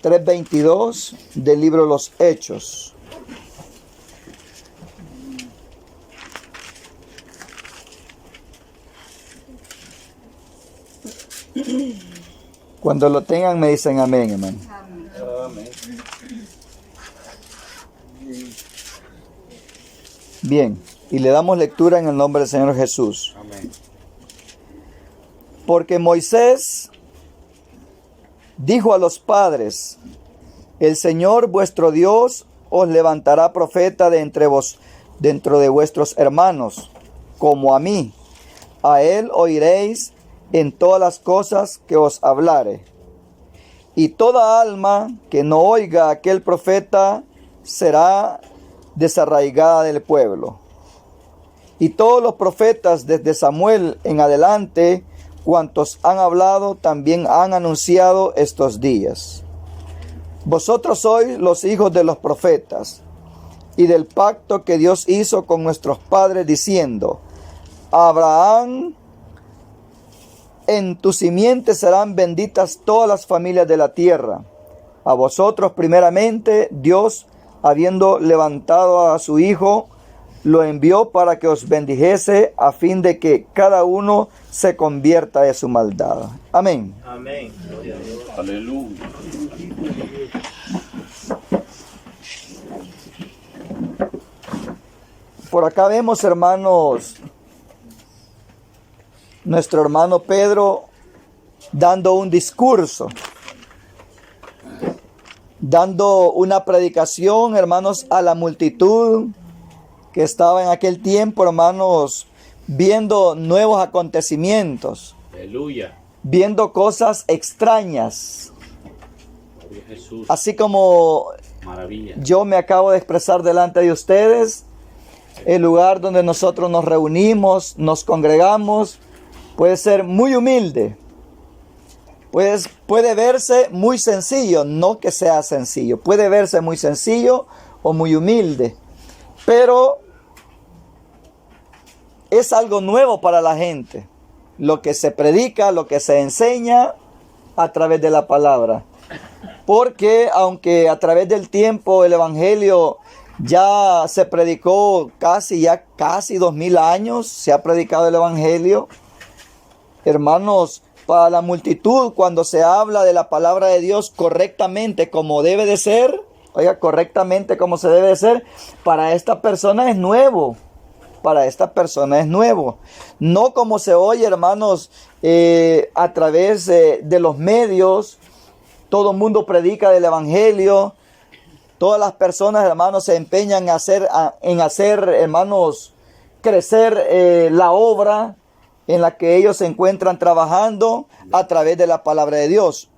3:22 del libro de los Hechos. Cuando lo tengan me dicen amén, hermano. Amén. Bien, y le damos lectura en el nombre del Señor Jesús. Amén. Porque Moisés dijo a los padres: el Señor vuestro Dios os levantará profeta de entre vos, dentro de vuestros hermanos, como a mí. A él oiréis en todas las cosas que os hablare. Y toda alma que no oiga a aquel profeta será desarraigada del pueblo. Y todos los profetas desde Samuel en adelante, cuantos han hablado, también han anunciado estos días. Vosotros sois los hijos de los profetas y del pacto que Dios hizo con nuestros padres, diciendo: Abraham, en tu simiente serán benditas todas las familias de la tierra. A vosotros primeramente Dios, habiendo levantado a su Hijo, lo envió para que os bendijese, a fin de que cada uno se convierta de su maldad. Amén. Amén. Gloria a Dios. Aleluya. Por acá vemos, hermanos, nuestro hermano Pedro dando un discurso, dando una predicación, hermanos, a la multitud que estaba en aquel tiempo, hermanos, viendo nuevos acontecimientos, Aleluya. viendo cosas extrañas. Gloria a Jesús. Así como Maravilla. yo me acabo de expresar delante de ustedes, el lugar donde nosotros nos reunimos, nos congregamos, puede ser muy humilde. Pues puede verse muy sencillo, no que sea sencillo, puede verse muy sencillo o muy humilde, pero es algo nuevo para la gente, lo que se predica, lo que se enseña a través de la palabra. Porque aunque a través del tiempo el evangelio ya se predicó casi 2000 años, se ha predicado el evangelio, hermanos, para la multitud, cuando se habla de la palabra de Dios correctamente como debe de ser, oiga, correctamente como se debe de ser, para esta persona es nuevo. Para esta persona es nuevo. No como se oye, hermanos, a través de los medios. Todo el mundo predica del evangelio. Todas las personas, hermanos, se empeñan en hacer, hermanos, crecer la obra en la que ellos se encuentran trabajando a través de la palabra de Dios.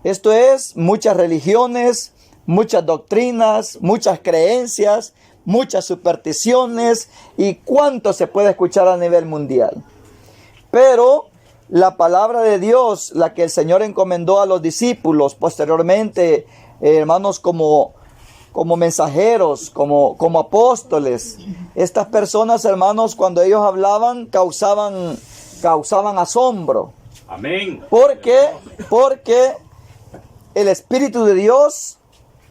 Esto es muchas religiones, muchas doctrinas, muchas creencias, muchas supersticiones y cuánto se puede escuchar a nivel mundial. Pero la palabra de Dios, la que el Señor encomendó a los discípulos, posteriormente, hermanos, como mensajeros, como apóstoles, estas personas, hermanos, cuando ellos hablaban, causaban asombro. Amén. Porque el Espíritu de Dios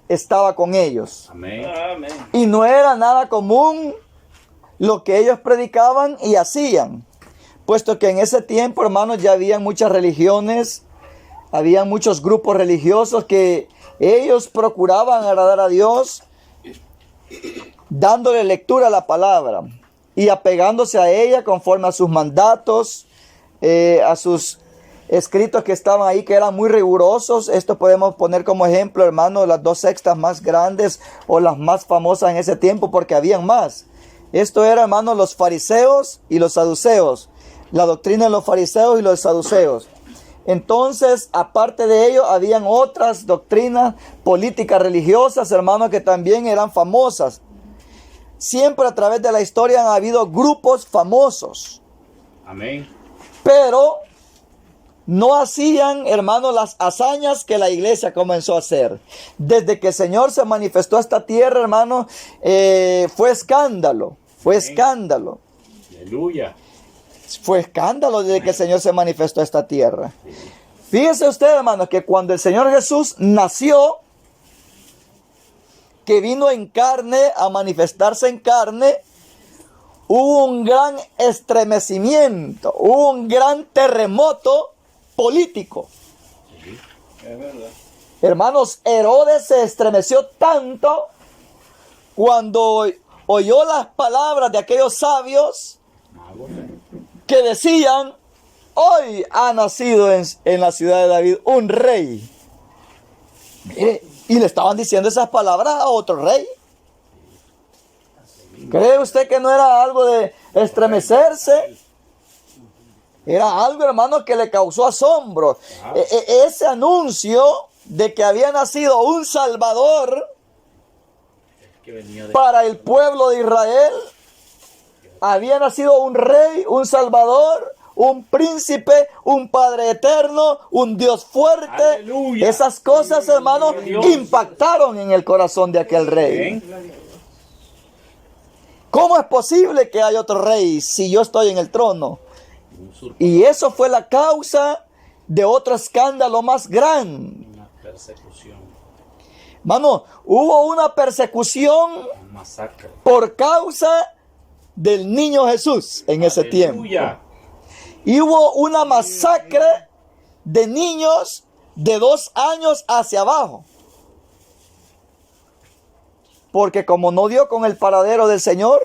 estaba con ellos. Amén. Amén. Y no era nada común lo que ellos predicaban y hacían. Puesto que en ese tiempo, hermanos, ya había muchas religiones, había muchos grupos religiosos que ellos procuraban agradar a Dios, dándole lectura a la palabra y apegándose a ella conforme a sus mandatos, a sus escritos que estaban ahí, que eran muy rigurosos. Esto podemos poner como ejemplo, hermano, las 2 sectas más grandes o las más famosas en ese tiempo, porque habían más. Esto era, hermano, los fariseos y los saduceos, la doctrina de los fariseos y los saduceos. Entonces, aparte de ello, habían otras doctrinas políticas religiosas, hermanos, que también eran famosas. Siempre a través de la historia han habido grupos famosos. Amén. Pero no hacían, hermanos, las hazañas que la iglesia comenzó a hacer. Desde que el Señor se manifestó a esta tierra, hermanos, fue escándalo. Fue escándalo. Aleluya. Fue escándalo desde que el Señor se manifestó a esta tierra. Fíjese usted, hermanos, que cuando el Señor Jesús nació, que vino en carne, a manifestarse en carne, hubo un gran estremecimiento, hubo un gran terremoto político. Sí, es verdad. Hermanos, Herodes se estremeció tanto cuando oyó las palabras de aquellos sabios Magos. que decían: hoy ha nacido en la ciudad de David un rey. Mire, y le estaban diciendo esas palabras a otro rey. ¿Cree usted que no era algo de estremecerse? Era algo, hermano, que le causó asombro. Ese anuncio de que había nacido un Salvador Que venía de... para el pueblo de Israel, había nacido un rey, un Salvador, un príncipe, un Padre eterno, un Dios fuerte. Aleluya. Esas cosas, hermanos, impactaron en el corazón de aquel rey. Amén. ¿Cómo es posible que haya otro rey si yo estoy en el trono? Y eso fue la causa de otro escándalo más grande. Una persecución, Hermano, hubo una persecución un masacre. por causa del niño Jesús en ese tiempo. Aleluya. Y hubo una masacre de niños de 2 años hacia abajo. Porque como no dio con el paradero del Señor,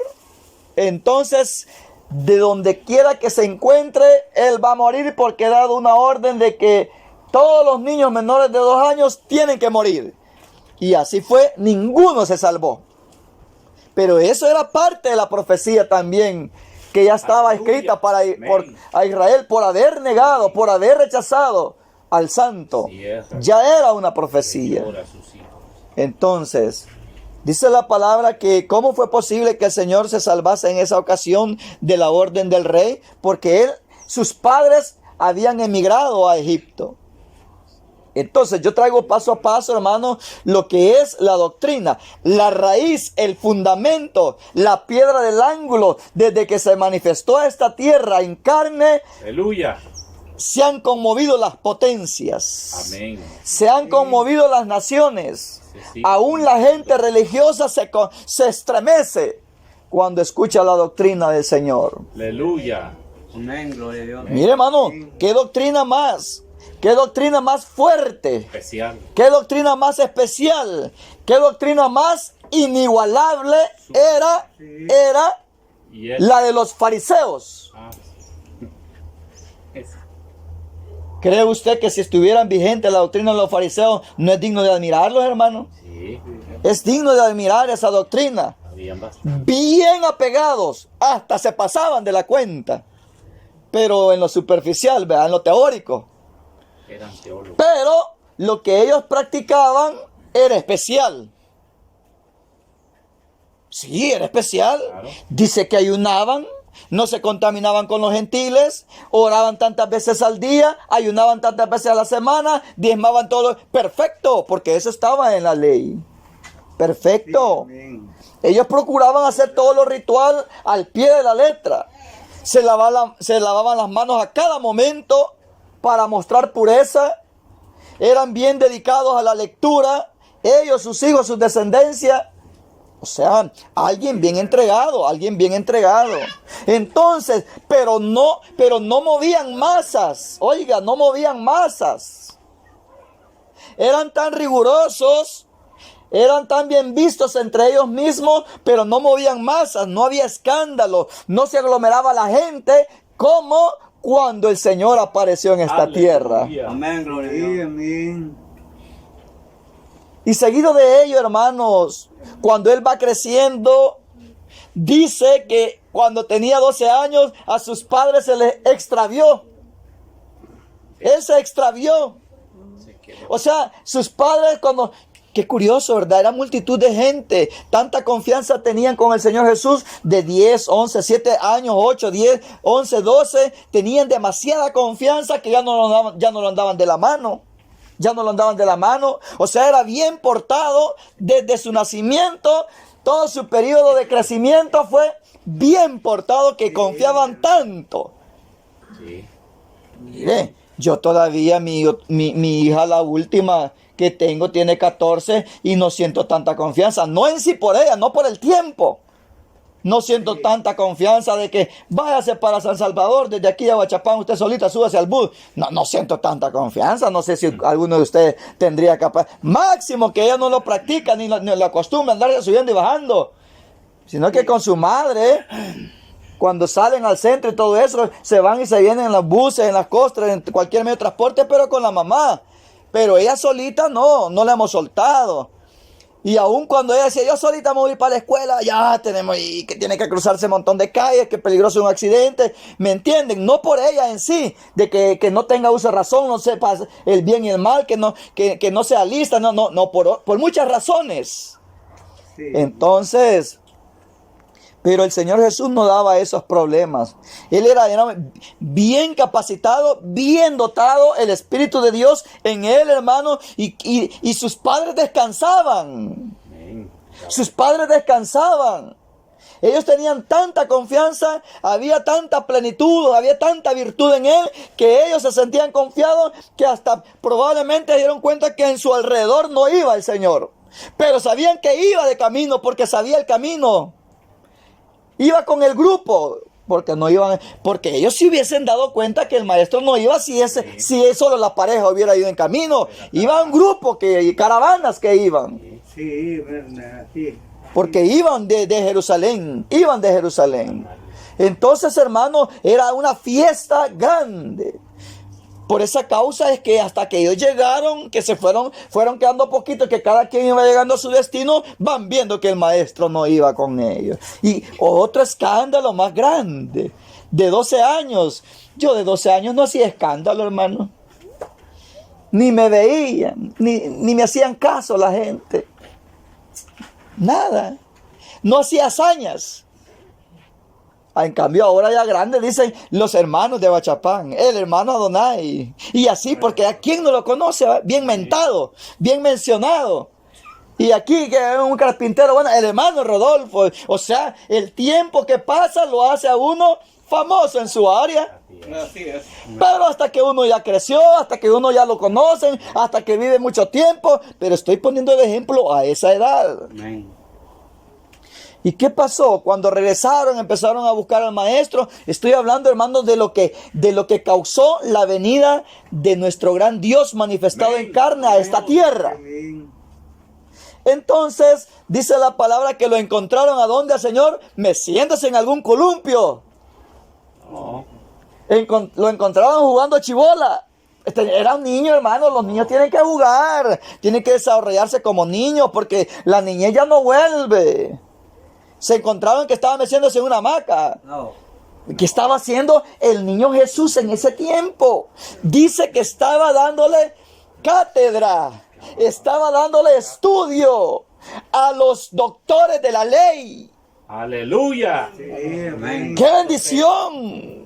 entonces de donde quiera que se encuentre, él va a morir, porque ha dado una orden de que todos los niños menores de 2 años tienen que morir. Y así fue, ninguno se salvó. Pero eso era parte de la profecía también, que ya estaba Aleluya. escrita Amén. a Israel por haber negado, por haber rechazado al Santo. Cierto. Ya era una profecía. Llora a sus hijos. Entonces, dice la palabra que cómo fue posible que el Señor se salvase en esa ocasión de la orden del rey, porque sus padres habían emigrado a Egipto. Entonces yo traigo paso a paso, hermano, lo que es la doctrina, la raíz, el fundamento, la piedra del ángulo. Desde que se manifestó a esta tierra en carne, Aleluya. se han conmovido las potencias. Amén. Se han conmovido las naciones. Sí. Aún la gente religiosa se estremece cuando escucha la doctrina del Señor. Aleluya. Amén, gloria a Dios. Mire, hermano, qué doctrina más fuerte, Especial. qué doctrina más especial, qué doctrina más inigualable era Y él. la de los fariseos. Ah, es- ¿Cree usted que si estuvieran vigentes la doctrina de los fariseos no es digno de admirarlos, hermano? Sí. Es digno de admirar esa doctrina. Habían bastante. Bien apegados, hasta se pasaban de la cuenta. Pero en lo superficial, ¿verdad? En lo teórico. Eran teólogos. Pero lo que ellos practicaban era especial. Sí, era especial. Claro. Dice que ayunaban, no se contaminaban con los gentiles, oraban tantas veces al día, ayunaban tantas veces a la semana, diezmaban todo. Perfecto, porque eso estaba en la ley. Perfecto. Ellos procuraban hacer todo lo ritual al pie de la letra. Se lavaban las manos a cada momento para mostrar pureza. Eran bien dedicados a la lectura. Ellos, sus hijos, su descendencia. O sea, alguien bien entregado. Entonces, pero no movían masas. Oiga, no movían masas. Eran tan rigurosos. Eran tan bien vistos entre ellos mismos, pero no movían masas, no había escándalo, no se aglomeraba la gente como cuando el Señor apareció en esta tierra. Aleluya. Amén, gloria a Dios. Amén. Y seguido de ello, hermanos, cuando él va creciendo, dice que cuando tenía 12 años a sus padres se les extravió. Él se extravió. Se quedó. O sea, sus padres cuando... Qué curioso, ¿verdad? Era multitud de gente. Tanta confianza tenían con el Señor Jesús. De 10, 11, 7 años, 8, 10, 11, 12. Tenían demasiada confianza que ya no lo andaban de la mano. O sea, era bien portado desde su nacimiento. Todo su periodo de crecimiento fue bien portado, que confiaban tanto. Sí. Mire, Yo todavía, mi hija, la última que tengo, tiene 14 y no siento tanta confianza. No en sí por ella, no por el tiempo. No siento tanta confianza de que váyase para San Salvador, desde aquí a Huachapán, usted solita, súbase al bus. No siento tanta confianza. No sé si alguno de ustedes tendría capaz. Máximo que ella no lo practica, ni la costumbre andarse subiendo y bajando. Sino que con su madre, cuando salen al centro y todo eso, se van y se vienen en los buses, en las costras, en cualquier medio de transporte, pero con la mamá. Pero ella solita no la hemos soltado. Y aún cuando ella decía, yo solita me voy para la escuela, ya tenemos y que tiene que cruzarse un montón de calles, que es peligroso un accidente, ¿me entienden? No por ella en sí, de que no tenga uso de razón, no sepa el bien y el mal, que no sea lista, no, por muchas razones. Sí. Entonces, pero el Señor Jesús no daba esos problemas. Él era bien capacitado, bien dotado, el Espíritu de Dios en él, hermano, y sus padres descansaban. Amén. Sus padres descansaban. Ellos tenían tanta confianza, había tanta plenitud, había tanta virtud en él, que ellos se sentían confiados, que hasta probablemente se dieron cuenta que en su alrededor no iba el Señor. Pero sabían que iba de camino porque sabía el camino. Iba con el grupo, porque ellos se hubiesen dado cuenta que el maestro no iba si solo la pareja hubiera ido en camino. Iba un grupo, caravanas que iban. Sí, verdad, sí. Porque iban de Jerusalén, Entonces, hermano, era una fiesta grande. Por esa causa es que hasta que ellos llegaron, que se fueron quedando poquitos, que cada quien iba llegando a su destino, van viendo que el maestro no iba con ellos. Y otro escándalo más grande, de 12 años. Yo de 12 años no hacía escándalo, hermano. Ni me veían, ni me hacían caso la gente. Nada. No hacía hazañas. En cambio, ahora ya grande dicen los hermanos de Huachapán, el hermano Adonai. Y así, porque a quien no lo conoce, bien mentado, bien mencionado. Y aquí, que es un carpintero, bueno, el hermano Rodolfo. O sea, el tiempo que pasa lo hace a uno famoso en su área. Así es. Pero hasta que uno ya creció, hasta que uno ya lo conocen, hasta que vive mucho tiempo. Pero estoy poniendo de ejemplo a esa edad. Amén. ¿Y qué pasó? Cuando regresaron, empezaron a buscar al maestro. Estoy hablando, hermanos, de lo que causó la venida de nuestro gran Dios manifestado en carne a esta tierra. Amén. Entonces, dice la palabra que lo encontraron ¿a dónde, Señor? Meciéndose en algún columpio. No. Lo encontraron jugando chibola. Era un niño, hermano. Los niños tienen que jugar, tienen que desarrollarse como niños, porque la niñez ya no vuelve. Se encontraron que estaba meciéndose en una hamaca. No. ¿Qué estaba haciendo el niño Jesús en ese tiempo? Dice que estaba dándole cátedra, estaba dándole estudio a los doctores de la ley. Aleluya. Sí, amén. ¡Qué bendición!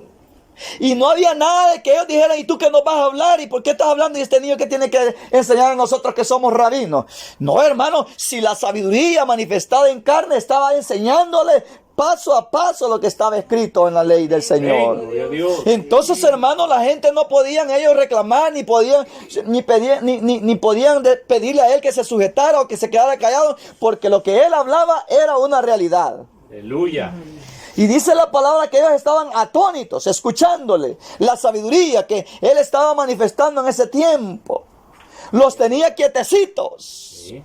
Y no había nada de que ellos dijeran, ¿y tú qué nos vas a hablar? ¿Y por qué estás hablando? ¿Y este niño que tiene que enseñar a nosotros que somos rabinos? No, hermano, si la sabiduría manifestada en carne estaba enseñándole paso a paso lo que estaba escrito en la ley del Señor. Gloria a Dios. Entonces, hermano, la gente no podían ellos reclamar, ni podían pedirle a él que se sujetara o que se quedara callado, porque lo que él hablaba era una realidad. Aleluya. Y dice la palabra que ellos estaban atónitos, escuchándole la sabiduría que él estaba manifestando en ese tiempo. Los tenía quietecitos. Sí.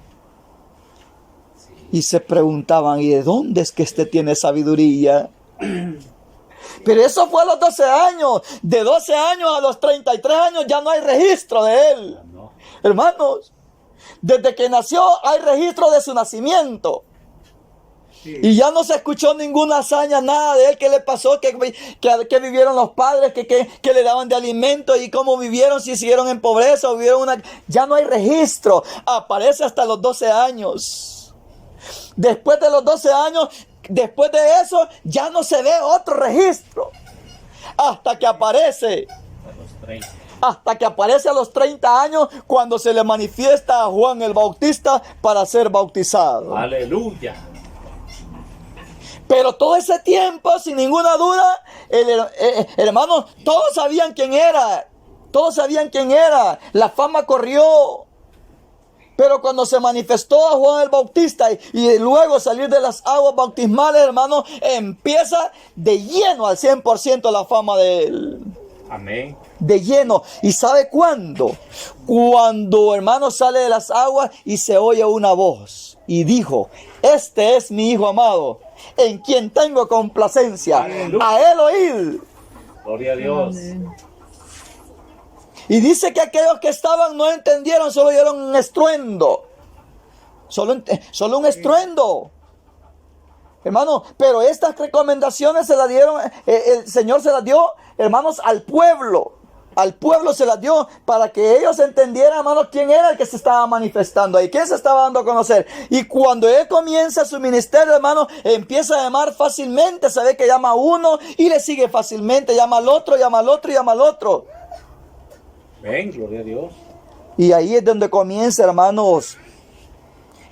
Y se preguntaban, ¿y de dónde es que este tiene sabiduría? Pero eso fue a los 12 años. De 12 años a los 33 años ya no hay registro de él. No. Hermanos, desde que nació hay registro de su nacimiento. Sí. Y ya no se escuchó ninguna hazaña, nada de él, qué le pasó, que vivieron los padres, que le daban de alimento y cómo vivieron, si siguieron en pobreza o vivieron Ya no hay registro, aparece hasta los 12 años. Después de los 12 años, después de eso, ya no se ve otro registro. Hasta que aparece. A los 30. Hasta que aparece a los 30 años, cuando se le manifiesta a Juan el Bautista para ser bautizado. Aleluya. Pero todo ese tiempo, sin ninguna duda, hermano, todos sabían quién era Todos sabían quién era. La fama corrió. Pero cuando se manifestó a Juan el Bautista y luego salir de las aguas bautismales, hermano, empieza de lleno al 100% la fama de él. Amén. De lleno. ¿Y sabe cuándo? Cuando, hermano, sale de las aguas y se oye una voz. Y dijo, este es mi Hijo amado, en quien tengo complacencia. Aleluya. A él oíd. Gloria a Dios. Y dice que aquellos que estaban no entendieron, solo oyeron un estruendo. Solo un estruendo. Hermano, pero estas recomendaciones se las dieron, el Señor se las dio, hermanos, al pueblo. Al pueblo se las dio para que ellos entendieran, hermanos, quién era el que se estaba manifestando ahí, quién se estaba dando a conocer. Y cuando él comienza su ministerio, hermano, empieza a llamar fácilmente. Se ve que llama a uno y le sigue fácilmente. Llama al otro, llama al otro y llama al otro. Amén. Gloria a Dios. Y ahí es donde comienza, hermanos.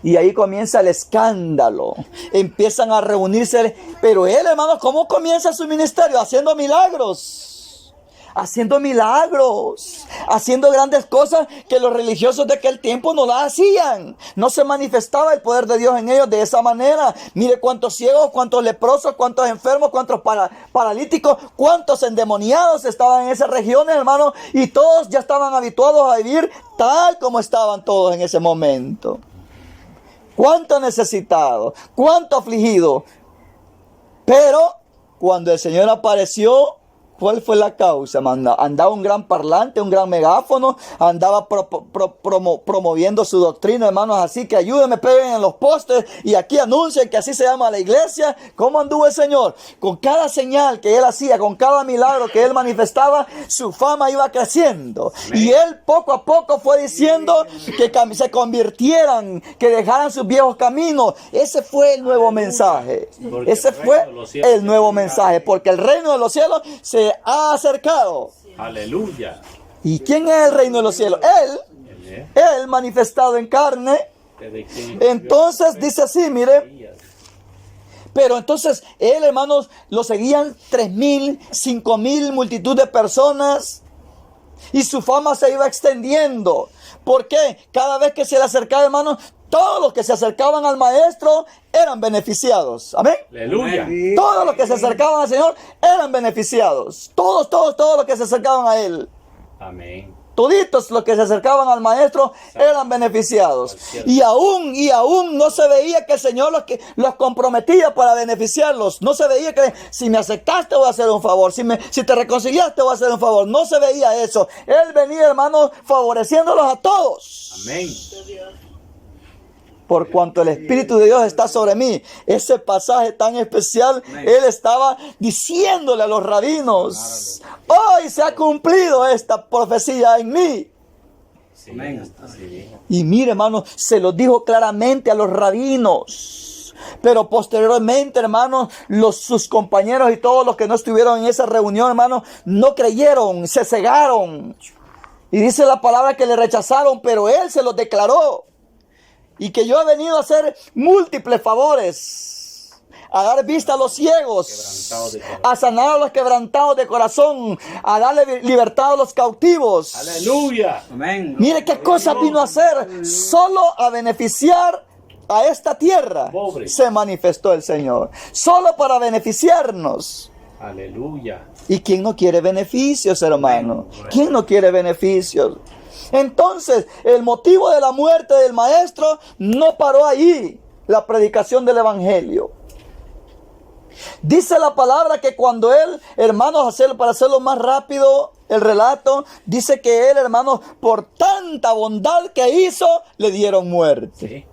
Y ahí comienza el escándalo. Empiezan a reunirse. Pero él, hermanos, ¿cómo comienza su ministerio? Haciendo milagros. Haciendo milagros. Haciendo grandes cosas que los religiosos de aquel tiempo no las hacían. No se manifestaba el poder de Dios en ellos de esa manera. Mire cuántos ciegos, cuántos leprosos, cuántos enfermos, cuántos paralíticos, cuántos endemoniados estaban en esas regiones, hermanos. Y todos ya estaban habituados a vivir tal como estaban todos en ese momento. Cuánto necesitado, cuánto afligido. Pero cuando el Señor apareció, ¿cuál fue la causa? Andaba un gran parlante, un gran megáfono, andaba promoviendo su doctrina, hermanos, así que ayúdenme, peguen en los postes y aquí anuncien que así se llama la iglesia. ¿Cómo anduvo el Señor? Con cada señal que él hacía, con cada milagro que él manifestaba, su fama iba creciendo. Y él poco a poco fue diciendo que se convirtieran, que dejaran sus viejos caminos. Ese fue el nuevo mensaje. Ese fue el nuevo mensaje, porque el reino de los cielos se ha acercado. Aleluya. ¿Y quién es el reino de los cielos? Él manifestado en carne. Entonces dice así, mire. Pero entonces él, hermanos, lo seguían 3,000, 5,000 multitud de personas. Y su fama se iba extendiendo. ¿Por qué? Cada vez que se le acercaba, hermanos, todos los que se acercaban al maestro eran beneficiados. Amén. Aleluya. Todos los que se acercaban al Señor eran beneficiados. Todos los que se acercaban a Él. Amén. Toditos los que se acercaban al maestro eran beneficiados. Y aún no se veía que el Señor los comprometía para beneficiarlos. No se veía que si me aceptaste voy a hacer un favor. Si te reconciliaste voy a hacer un favor. No se veía eso. Él venía, hermanos, favoreciéndolos a todos. Amén. Por cuanto el Espíritu de Dios está sobre mí. Ese pasaje tan especial, él estaba diciéndole a los rabinos, hoy se ha cumplido esta profecía en mí. Sí, amén. Y mire, hermano, se lo dijo claramente a los rabinos. Pero posteriormente, hermanos, sus compañeros y todos los que no estuvieron en esa reunión, hermanos, no creyeron, se cegaron. Y dice la palabra que le rechazaron, pero él se los declaró. Y que yo he venido a hacer múltiples favores. A dar vista a los ciegos. A sanar a los quebrantados de corazón. A darle libertad a los cautivos. Aleluya. Amén. Mire qué cosa vino a hacer. Solo a beneficiar a esta tierra. Pobre. Se manifestó el Señor. Solo para beneficiarnos. Aleluya. ¿Y quién no quiere beneficios, hermano? ¿Quién no quiere beneficios? Entonces, el motivo de la muerte del maestro no paró ahí, la predicación del evangelio. Dice la palabra que cuando él, hermanos, para hacerlo más rápido el relato, dice que él, hermanos, por tanta bondad que hizo, le dieron muerte. Sí.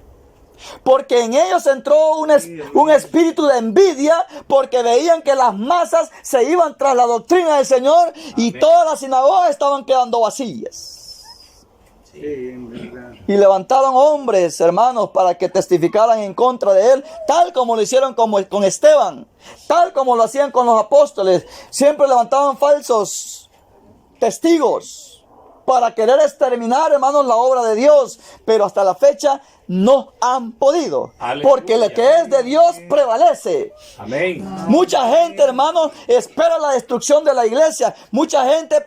Porque en ellos entró un espíritu de envidia, porque veían que las masas se iban tras la doctrina del Señor. Y todas las sinagogas estaban quedando vacías. Sí, en verdad. Y levantaron hombres, hermanos, para que testificaran en contra de él, tal como lo hicieron con Esteban, tal como lo hacían con los apóstoles. Siempre levantaban falsos testigos para querer exterminar, hermanos, la obra de Dios, pero hasta la fecha no han podido. Aleluya. Porque el que es de Dios prevalece. Amén. Mucha gente, hermanos, espera la destrucción de la iglesia. Mucha gente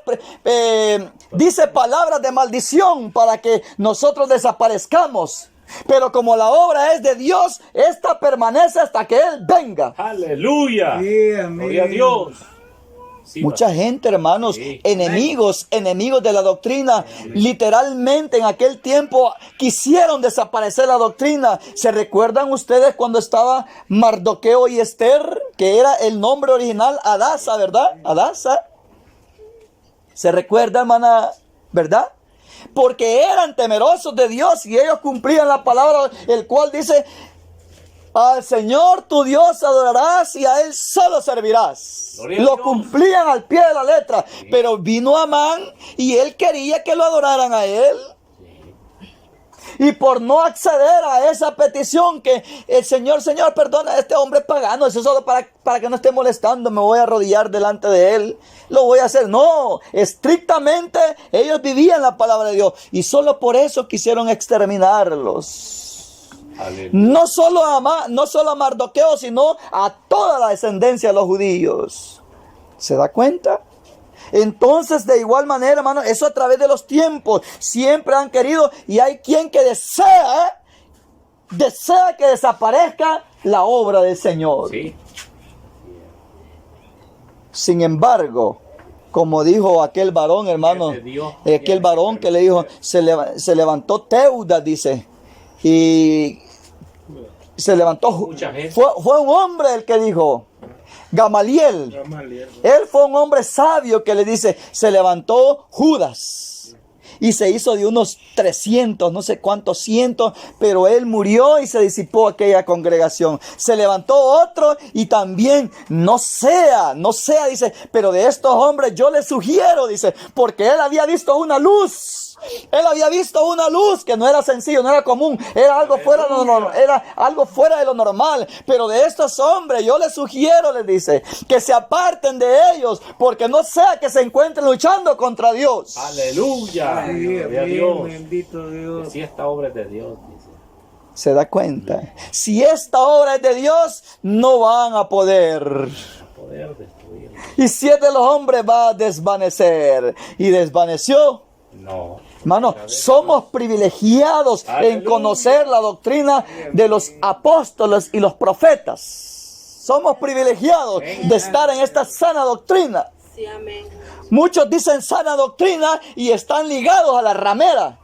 dice palabras de maldición para que nosotros desaparezcamos. Pero como la obra es de Dios, esta permanece hasta que Él venga. Aleluya. Sí, amén. Gloria a Dios. Sí, Mucha gente, hermanos, Sí. enemigos de la doctrina, literalmente en aquel tiempo quisieron desaparecer la doctrina. ¿Se recuerdan ustedes cuando estaba Mardoqueo y Esther, que era el nombre original Adasa, verdad? Adasa. ¿Se recuerda, hermana, verdad? Porque eran temerosos de Dios y ellos cumplían la palabra, el cual dice: al Señor tu Dios adorarás y a Él solo servirás. Gloria a Lo Dios. cumplían al pie de la letra. Pero vino Amán y él quería que lo adoraran a él. Y por no acceder a esa petición que el Señor, perdona, este hombre es pagano, eso es solo para que no esté molestando, me voy a arrodillar delante de él, lo voy a hacer. No, estrictamente ellos vivían la palabra de Dios y solo por eso quisieron exterminarlos. Aleluya. No solo a Mardoqueo, sino a toda la descendencia de los judíos. ¿Se da cuenta? Entonces, de igual manera, hermano, eso a través de los tiempos siempre han querido, y hay quien que desea que desaparezca la obra del Señor. Sí. Sin embargo, como dijo aquel varón, hermano, aquel varón que le dijo, se levantó Teudas, dice, y se levantó, Mucha gente. fue un hombre el que dijo, Gamaliel. Él fue un hombre sabio que le dice, se levantó Judas y se hizo de unos 300, no sé cuántos cientos, pero él murió y se disipó aquella congregación. Se levantó otro y también no sea, dice, pero de estos hombres yo les sugiero, dice, porque él había visto una luz. Él había visto una luz que no era sencillo, no era común, era algo fuera de lo normal. Pero de estos hombres yo les sugiero, les dice, que se aparten de ellos, porque no sea que se encuentren luchando contra Dios. Aleluya. Sí, Gloria a amén, Dios. bendito Dios. Que sí, esta obra es de Dios, dice. ¿Se da cuenta? Si esta obra es de Dios, no van a poder. Poder destruir. Y si es de los hombres, va a desvanecer. Y desvaneció. No. Hermano, somos privilegiados en Aleluya. conocer la doctrina de los apóstoles y los profetas. Somos privilegiados de estar en esta sana doctrina. Sí, amén. Muchos dicen sana doctrina y están ligados a la ramera.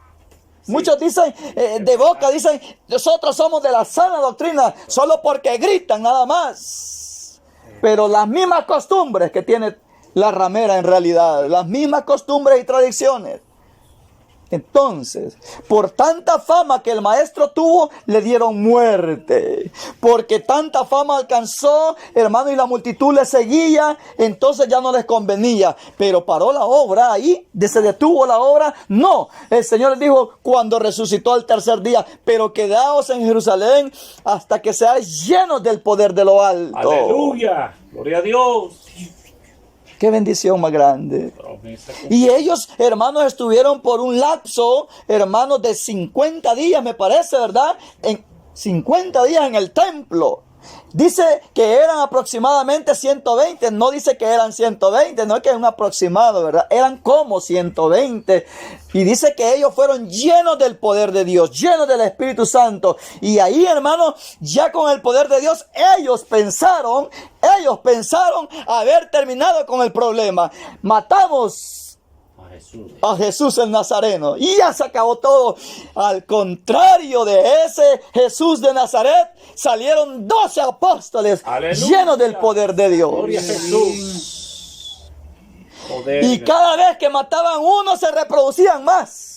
Muchos dicen, de boca dicen, nosotros somos de la sana doctrina, solo porque gritan nada más. Pero las mismas costumbres que tiene la ramera en realidad, las mismas costumbres y tradiciones. Entonces, por tanta fama que el maestro tuvo, le dieron muerte. Porque tanta fama alcanzó, hermano, y la multitud le seguía, entonces ya no les convenía. Pero paró la obra ahí, se detuvo la obra. No, el Señor les dijo cuando resucitó al tercer día, pero quedaos en Jerusalén hasta que seáis llenos del poder de lo alto. Aleluya. Gloria a Dios. Qué bendición más grande. Promesa que- Y ellos, hermanos, estuvieron por un lapso, hermanos, de 50 días, me parece, ¿verdad? En 50 días en el templo. Dice que eran aproximadamente 120, no dice que eran 120, no es que es un aproximado, ¿verdad? Eran como 120. Y dice que ellos fueron llenos del poder de Dios, llenos del Espíritu Santo. Y ahí, hermanos, ya con el poder de Dios, ellos pensaron haber terminado con el problema. Matamos a Jesús. a Jesús el Nazareno y ya se acabó todo. Al contrario de ese Jesús de Nazaret, salieron 12 apóstoles Aleluya. llenos del poder de Gloria a Dios. Jesús. Poder. Y cada vez que mataban uno se reproducían más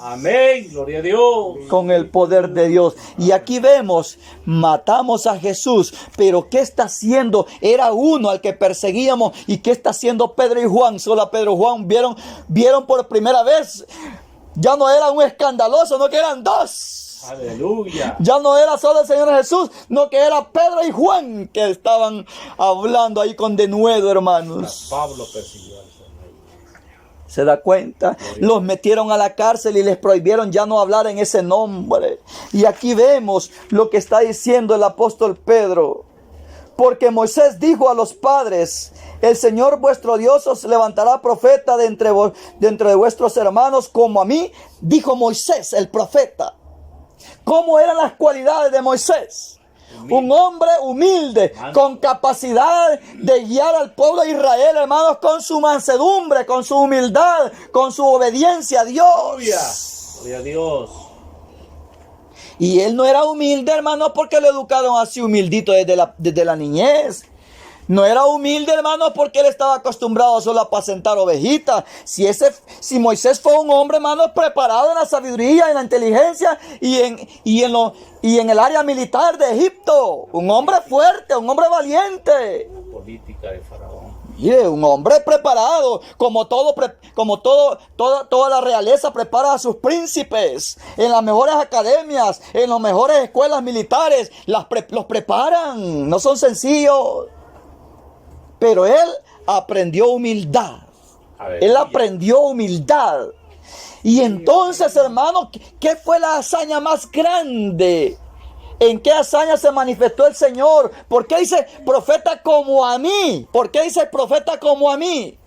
Amén. Gloria a Dios. con el poder de Dios. Y aquí vemos, matamos a Jesús, pero ¿qué está haciendo? Era uno al que perseguíamos. ¿Y qué está haciendo Pedro y Juan? Solo a Pedro y Juan vieron por primera vez. Ya no era un escandaloso, no que eran dos. Aleluya. Ya no era solo el Señor Jesús, no que era Pedro y Juan que estaban hablando ahí con denuedo, hermanos. Pablo persiguió al Señor. ¿Se da cuenta? Los metieron a la cárcel y les prohibieron ya no hablar en ese nombre. Y aquí vemos lo que está diciendo el apóstol Pedro. Porque Moisés dijo a los padres: el Señor vuestro Dios os levantará profeta de entre vuestros hermanos como a mí. Dijo Moisés, el profeta. ¿Cómo eran las cualidades de Moisés? Un hombre humilde, con capacidad de guiar al pueblo de Israel, hermanos, con su mansedumbre, con su humildad, con su obediencia a Dios. Gloria a Dios. Y él no era humilde, hermanos, porque lo educaron así humildito desde la niñez. No era humilde, hermanos, porque él estaba acostumbrado solo a apacentar ovejitas. Si Moisés fue un hombre, hermanos, preparado en la sabiduría, en la inteligencia y en el área militar de Egipto. Un hombre fuerte, un hombre valiente. La política de Faraón. Mire, un hombre preparado, toda la realeza prepara a sus príncipes en las mejores academias, en las mejores escuelas militares, los preparan, no son sencillos. Pero él aprendió humildad. Él aprendió humildad. Y entonces, hermano, ¿qué fue la hazaña más grande? ¿En qué hazaña se manifestó el Señor? ¿Por qué dice profeta como a mí? ¿Por qué dice profeta como a mí?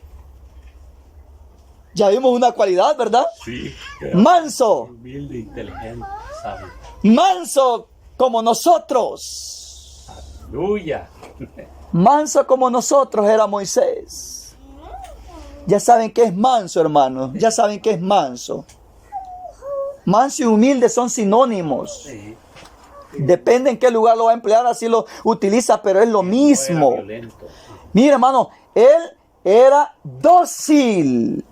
Ya vimos una cualidad, ¿verdad? Sí. Manso. Humilde, inteligente, sabio. Manso como nosotros. Aleluya. Manso como nosotros era Moisés. Ya saben qué es manso, hermanos. Ya saben qué es manso. Manso y humilde son sinónimos. Sí. Depende en qué lugar lo va a emplear, así lo utiliza, pero es lo mismo. Mira, hermano, él era dócil.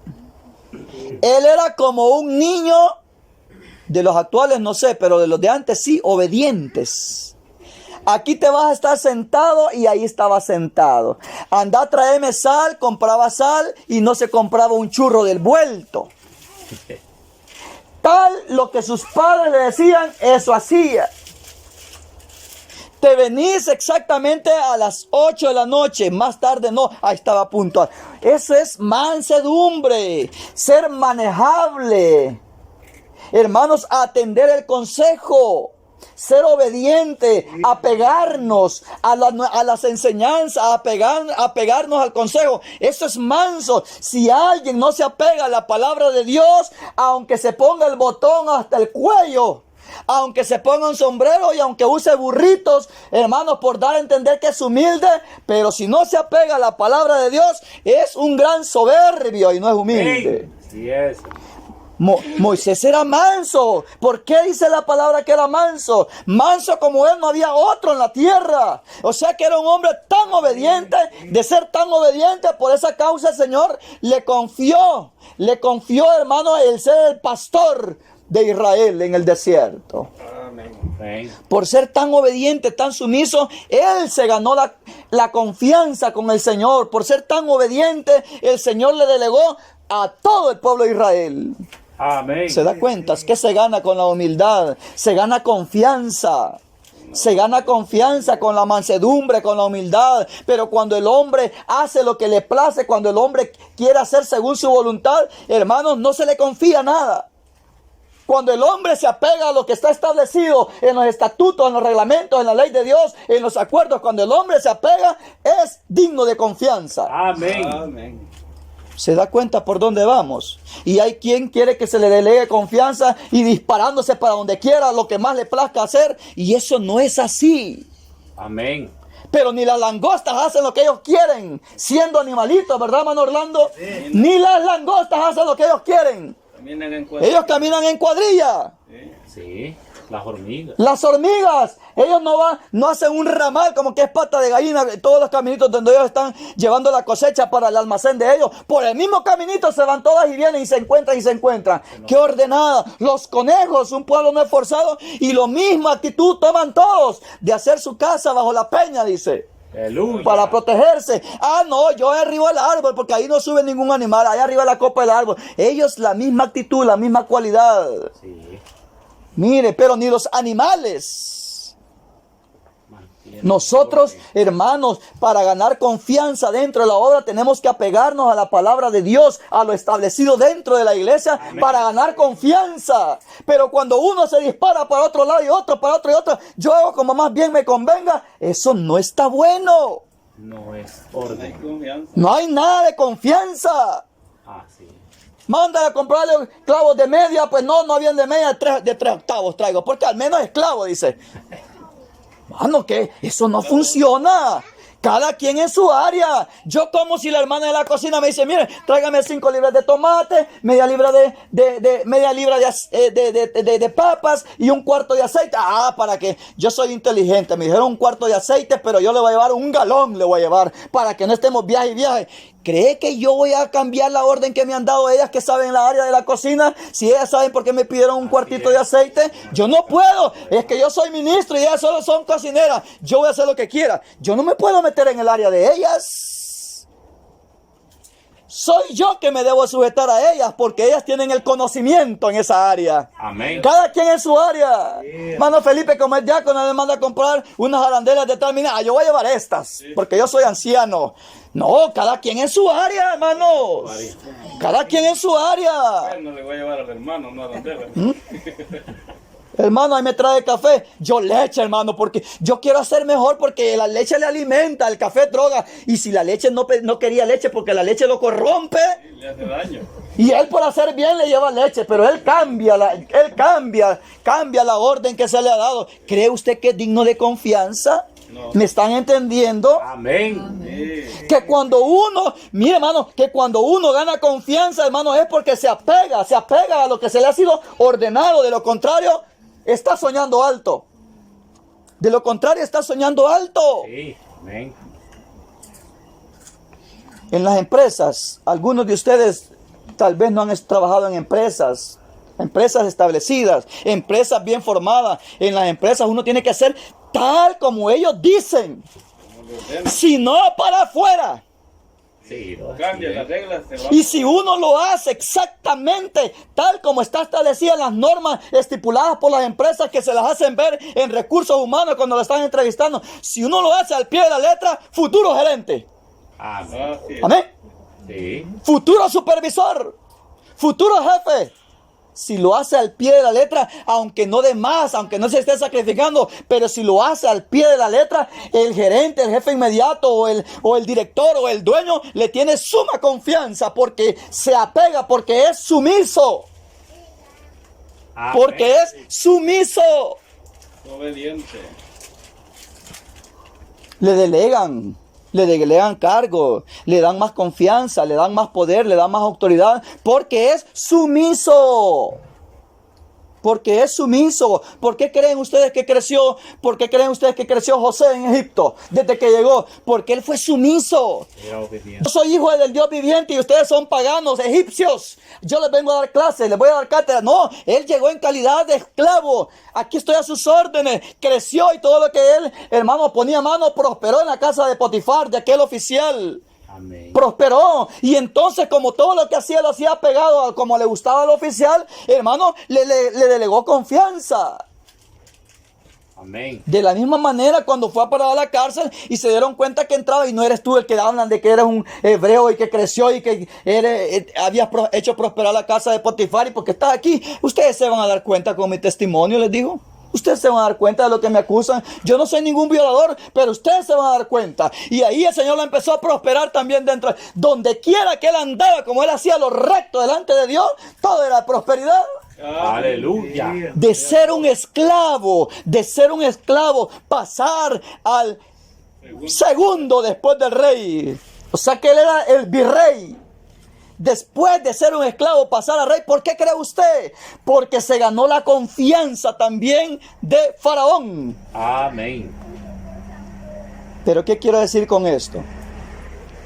Él era como un niño, de los actuales no sé, pero de los de antes sí, obedientes. Aquí te vas a estar sentado y ahí estaba sentado. Anda a traerme sal, compraba sal y no se compraba un churro del vuelto. Tal lo que sus padres le decían, eso hacía. Te venís exactamente a las 8 de la noche, más tarde no, ahí estaba puntual. Eso es mansedumbre, ser manejable. Hermanos, atender el consejo. Ser obediente, apegarnos a las enseñanzas, apegarnos al consejo. Eso es manso. Si alguien no se apega a la palabra de Dios, aunque se ponga el botón hasta el cuello, aunque se ponga un sombrero y aunque use burritos, hermanos, por dar a entender que es humilde, pero si no se apega a la palabra de Dios, es un gran soberbio y no es humilde. Sí es. Moisés era manso. ¿Por qué dice la palabra que era manso? Manso como él no había otro en la tierra. O sea que era un hombre tan obediente. De ser tan obediente, por esa causa el Señor le confió, hermano, el ser el pastor de Israel en el desierto. Amén. Por ser tan obediente, tan sumiso, él se ganó la confianza con el Señor. Por ser tan obediente, el Señor le delegó a todo el pueblo de Israel. Amén. ¿Se da cuenta? Es que se gana con la humildad, se gana confianza. Se gana confianza con la mansedumbre, con la humildad. Pero cuando el hombre hace lo que le place, cuando el hombre quiere hacer según su voluntad, hermanos, no se le confía nada. Cuando el hombre se apega a lo que está establecido en los estatutos, en los reglamentos, en la ley de Dios, en los acuerdos, cuando el hombre se apega, es digno de confianza. Amén. Amén. ¿Se da cuenta por dónde vamos? Y hay quien quiere que se le delegue confianza y disparándose para donde quiera, lo que más le plazca hacer. Y eso no es así. Amén. Pero ni las langostas hacen lo que ellos quieren, siendo animalitos, ¿verdad, hermano Orlando? Sí. Ni las langostas hacen lo que ellos quieren. Caminan en cuadrilla. Ellos caminan en cuadrilla. Sí, las hormigas. Las hormigas, ellos no hacen un ramal como que es pata de gallina, todos los caminitos donde ellos están llevando la cosecha para el almacén de ellos. Por el mismo caminito se van todas y vienen y se encuentran. ¡Qué ordenada! Los conejos, un pueblo no esforzado, y la misma actitud toman todos de hacer su casa bajo la peña, dice. Aleluya. Para protegerse. Ah, no, yo arriba del árbol, porque ahí no sube ningún animal, allá arriba de la copa del árbol. Ellos la misma actitud, la misma cualidad. Sí. Mire, pero ni los animales Nosotros, hermanos, para ganar confianza dentro de la obra, tenemos que apegarnos a la palabra de Dios, a lo establecido dentro de la iglesia, para ganar confianza. Pero cuando uno se dispara para otro lado y otro para otro y otro, yo hago como más bien me convenga, eso no está bueno. No es orden. Confianza. No hay nada de confianza. Ah, sí. Mándale a comprarle clavos de media, pues no habían de media, de 3 octavos traigo, porque al menos es clavo, dice. Mano, que eso no funciona. Cada quien en su área. Yo como si la hermana de la cocina me dice, mire, tráigame 5 libras de tomate, media libra de papas y un cuarto de aceite. Ah, para que yo soy inteligente. Me dijeron un cuarto de aceite, pero yo le voy a llevar un galón, le voy a llevar, para que no estemos viaje y viaje. ¿Cree que yo voy a cambiar la orden que me han dado ellas que saben la área de la cocina? Si ellas saben por qué me pidieron un cuartito de aceite, yo no puedo. Es que yo soy ministro y ellas solo son cocineras. Yo voy a hacer lo que quiera. Yo no me puedo meter en el área de ellas. Soy yo que me debo sujetar a ellas porque ellas tienen el conocimiento en esa área. Amén. Cada quien en su área. Hermano Felipe, como es diácono, le manda a comprar unas arandelas de tal mina. Yo voy a llevar estas porque yo soy anciano. No, cada quien en su área, hermanos. Cada quien en su área. No le voy a llevar al hermano, no a la tela. Hermano, ahí me trae café. Yo leche, hermano, porque yo quiero hacer mejor porque la leche le alimenta, el café es droga. Y si la leche no quería leche porque la leche lo corrompe. Le hace daño. Y él por hacer bien le lleva leche, pero él cambia la orden que se le ha dado. ¿Cree usted que es digno de confianza? No. ¿Me están entendiendo? Amén. Sí. Que cuando uno, mire hermano, que cuando uno gana confianza, hermano, es porque se apega a lo que se le ha sido ordenado. De lo contrario, está soñando alto. De lo contrario, está soñando alto. Sí. Amén. En las empresas, algunos de ustedes tal vez no han trabajado en empresas establecidas, empresas bien formadas. En las empresas uno tiene que hacer tal como ellos dicen, si no para afuera. Sí. Cambia las reglas, se va. Y si uno lo hace exactamente tal como está establecida en las normas estipuladas por las empresas que se las hacen ver en recursos humanos cuando lo están entrevistando, si uno lo hace al pie de la letra, futuro gerente, Amén. Así es. amén, Sí. futuro supervisor, futuro jefe. Si lo hace al pie de la letra, aunque no de más, aunque no se esté sacrificando, pero si lo hace al pie de la letra, el gerente, el jefe inmediato o el director o el dueño le tiene suma confianza porque se apega, porque es sumiso. Amén. Porque es sumiso. Obediente. Le delegan cargo, le dan más confianza, le dan más poder, le dan más autoridad, porque es sumiso. Porque es sumiso. ¿Por qué creen ustedes que creció? ¿Por qué creen ustedes que creció José en Egipto desde que llegó? Porque él fue sumiso. Era obediente. Yo soy hijo del Dios viviente y ustedes son paganos, egipcios. Yo les vengo a dar clases, les voy a dar cátedra. No, él llegó en calidad de esclavo. Aquí estoy a sus órdenes. Creció y todo lo que él, hermano, ponía mano, prosperó en la casa de Potifar, de aquel oficial. Amén. Prosperó. Y entonces, como todo lo que hacía lo hacía pegado a como le gustaba al oficial, hermano, le delegó confianza. Amén. De la misma manera, cuando fue a parar a la cárcel y se dieron cuenta que entraba y no eres tú el que hablan de que eres un hebreo y que creció y que habías hecho prosperar la casa de Potifar y porque estás aquí, ustedes se van a dar cuenta con mi testimonio, les digo. Ustedes se van a dar cuenta de lo que me acusan. Yo no soy ningún violador, pero ustedes se van a dar cuenta. Y ahí el Señor lo empezó a prosperar también dentro. Donde quiera que él andaba, como él hacía lo recto delante de Dios, todo era prosperidad. Aleluya. De ser un esclavo, pasar al segundo después del rey. O sea que él era el virrey. Después de ser un esclavo, pasar al rey. ¿Por qué cree usted? Porque se ganó la confianza también de Faraón. Amén. Pero ¿qué quiero decir con esto?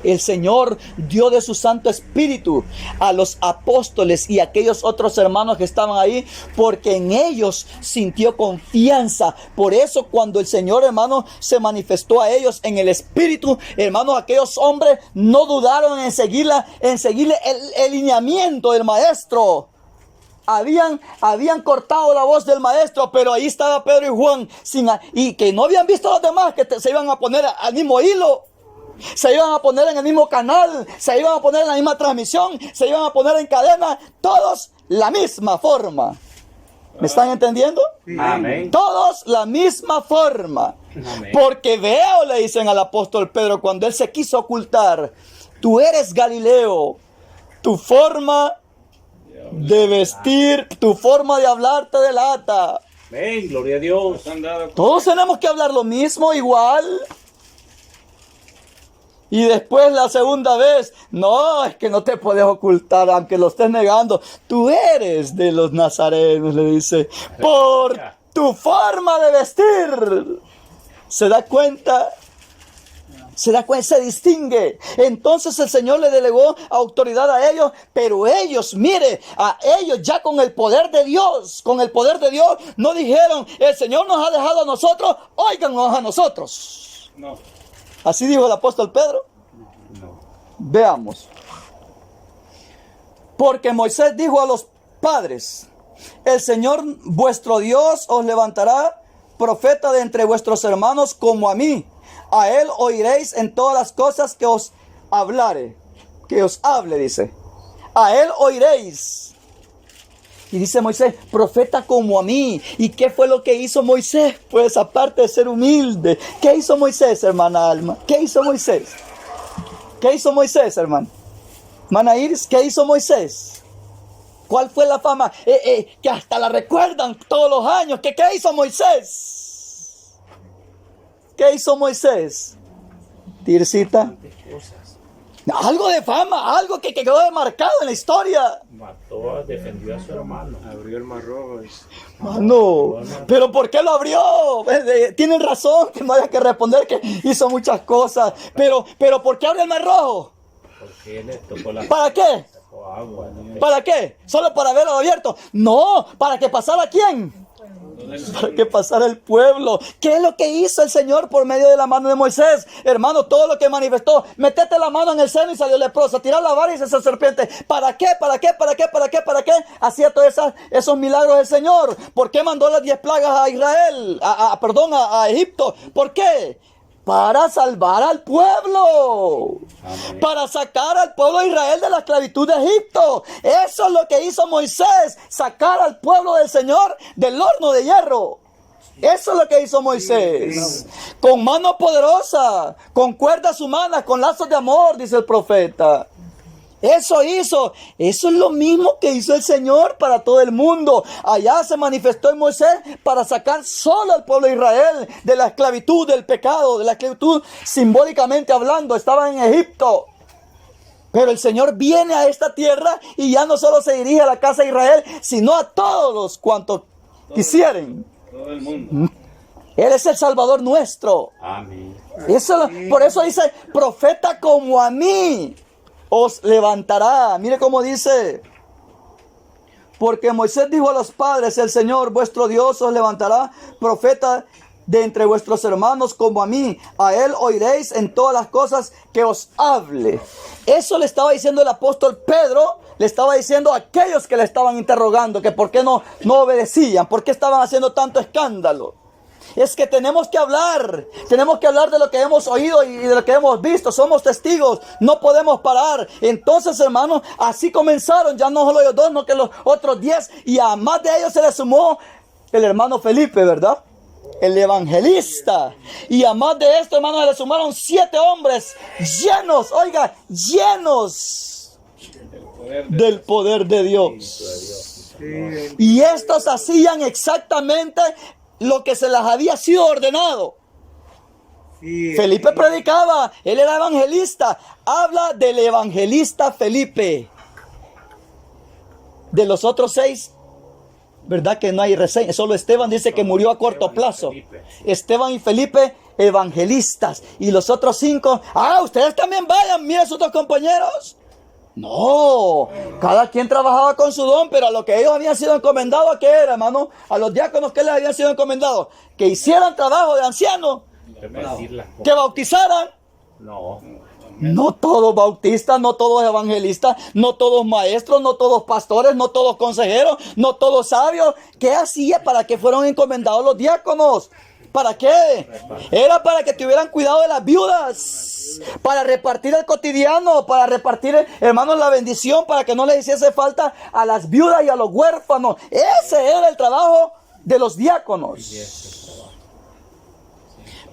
El Señor dio de su Santo Espíritu a los apóstoles y a aquellos otros hermanos que estaban ahí, porque en ellos sintió confianza. Por eso cuando el Señor, hermano, se manifestó a ellos en el Espíritu, hermanos, aquellos hombres no dudaron en seguirle el lineamiento del Maestro. habían cortado la voz del maestro, pero ahí estaba Pedro y Juan, y que no habían visto a los demás, que se iban a poner al mismo hilo, se iban a poner en el mismo canal, se iban a poner en la misma transmisión, se iban a poner en cadena, todos la misma forma. ¿Me están entendiendo? Amén. Todos la misma forma. Amén. Porque veo, le dicen al apóstol Pedro, cuando él se quiso ocultar, tú eres Galileo, tu forma de vestir, tu forma de hablar te delata. Amén. Gloria a Dios. Nos han dado Todos tenemos que hablar lo mismo, igual. Y después la segunda vez, no, es que no te puedes ocultar, aunque lo estés negando. Tú eres de los nazarenos, le dice, por tu forma de vestir. ¿Se da cuenta? Se distingue. Entonces el Señor le delegó autoridad a ellos, pero ellos, mire, a ellos ya con el poder de Dios, no dijeron, el Señor nos ha dejado a nosotros, óiganos a nosotros. No. Así dijo el apóstol Pedro. No. Veamos. Porque Moisés dijo a los padres, el Señor vuestro Dios os levantará profeta de entre vuestros hermanos como a mí. A él oiréis en todas las cosas que os hablare. Que os hable, dice. A él oiréis. Y dice Moisés, profeta como a mí. ¿Y qué fue lo que hizo Moisés? Pues aparte de ser humilde. ¿Qué hizo Moisés, hermana Alma? ¿Qué hizo Moisés? ¿Qué hizo Moisés, hermano? Hermana Iris, ¿qué hizo Moisés? ¿Cuál fue la fama? Que hasta la recuerdan todos los años. ¿Qué hizo Moisés? ¿Qué hizo Moisés? Tircita. Algo de fama, algo que quedó demarcado en la historia. Mató, defendió a su hermano. Abrió el mar rojo. Mano, pero ¿por qué lo abrió? Tienen razón que no haya que responder que hizo muchas cosas. Pero ¿por qué abrió el mar rojo? Porque le tocó la ¿Para qué? tocó agua. ¿No? ¿Para qué? ¿Solo para verlo abierto? No, ¿para que pasara quién? Para que pasara el pueblo. ¿Qué es lo que hizo el Señor por medio de la mano de Moisés? Hermano, todo lo que manifestó. Metete la mano en el seno y salió leprosa. Tirar la vara y se hizo serpiente. ¿Para qué? ¿Para qué? ¿Para qué? ¿Para qué? ¿Para qué? Hacía todos esos milagros el Señor. ¿Por qué mandó las 10 plagas a Israel? A Egipto. ¿Por qué? Para salvar al pueblo. Amén. Para sacar al pueblo de Israel de la esclavitud de Egipto. Eso es lo que hizo Moisés. Sacar al pueblo del Señor del horno de hierro. Eso es lo que hizo Moisés. Con mano poderosa, con cuerdas humanas, con lazos de amor, dice el profeta. Eso hizo. Eso es lo mismo que hizo el Señor para todo el mundo. Allá se manifestó en Moisés para sacar solo al pueblo de Israel de la esclavitud, del pecado, de la esclavitud simbólicamente hablando. Estaban en Egipto. Pero el Señor viene a esta tierra y ya no solo se dirige a la casa de Israel, sino a todos los cuantos quisieren. Todo el mundo. Él es el Salvador nuestro. Amén. Por eso dice, profeta como a mí os levantará. Mire cómo dice. Porque Moisés dijo a los padres, el Señor vuestro Dios os levantará profeta de entre vuestros hermanos como a mí. A él oiréis en todas las cosas que os hable. Eso le estaba diciendo el apóstol Pedro, le estaba diciendo a aquellos que le estaban interrogando, que por qué no obedecían, por qué estaban haciendo tanto escándalo. Es que tenemos que hablar de lo que hemos oído y de lo que hemos visto. Somos testigos, no podemos parar. Entonces, hermanos, así comenzaron, ya no solo ellos dos, no que los otros 10. Y a más de ellos se le sumó el hermano Felipe, ¿verdad? El evangelista. Y a más de esto, hermanos, se le sumaron 7 hombres llenos, oiga, llenos del poder de Dios. Y estos hacían exactamente lo que se les había sido ordenado. Felipe predicaba, él era evangelista. Habla del evangelista Felipe. De los otros 6, ¿verdad que no hay reseña? Solo Esteban dice que murió a corto plazo. Esteban y Felipe, evangelistas. Y los otros 5, ustedes también vayan, miren a sus otros compañeros. No, cada quien trabajaba con su don, pero a lo que ellos habían sido encomendados, ¿qué era, hermano? A los diáconos, ¿qué les habían sido encomendados? Que hicieran trabajo de ancianos, que bautizaran. No. No todos bautistas, no todos evangelistas, no todos maestros, no todos pastores, no todos consejeros, no todos sabios. ¿Qué hacía para que fueran encomendados los diáconos? ¿Para qué? Era para que tuvieran cuidado de las viudas, para repartir el cotidiano, para repartir, hermanos, la bendición, para que no les hiciese falta a las viudas y a los huérfanos. Ese era el trabajo de los diáconos.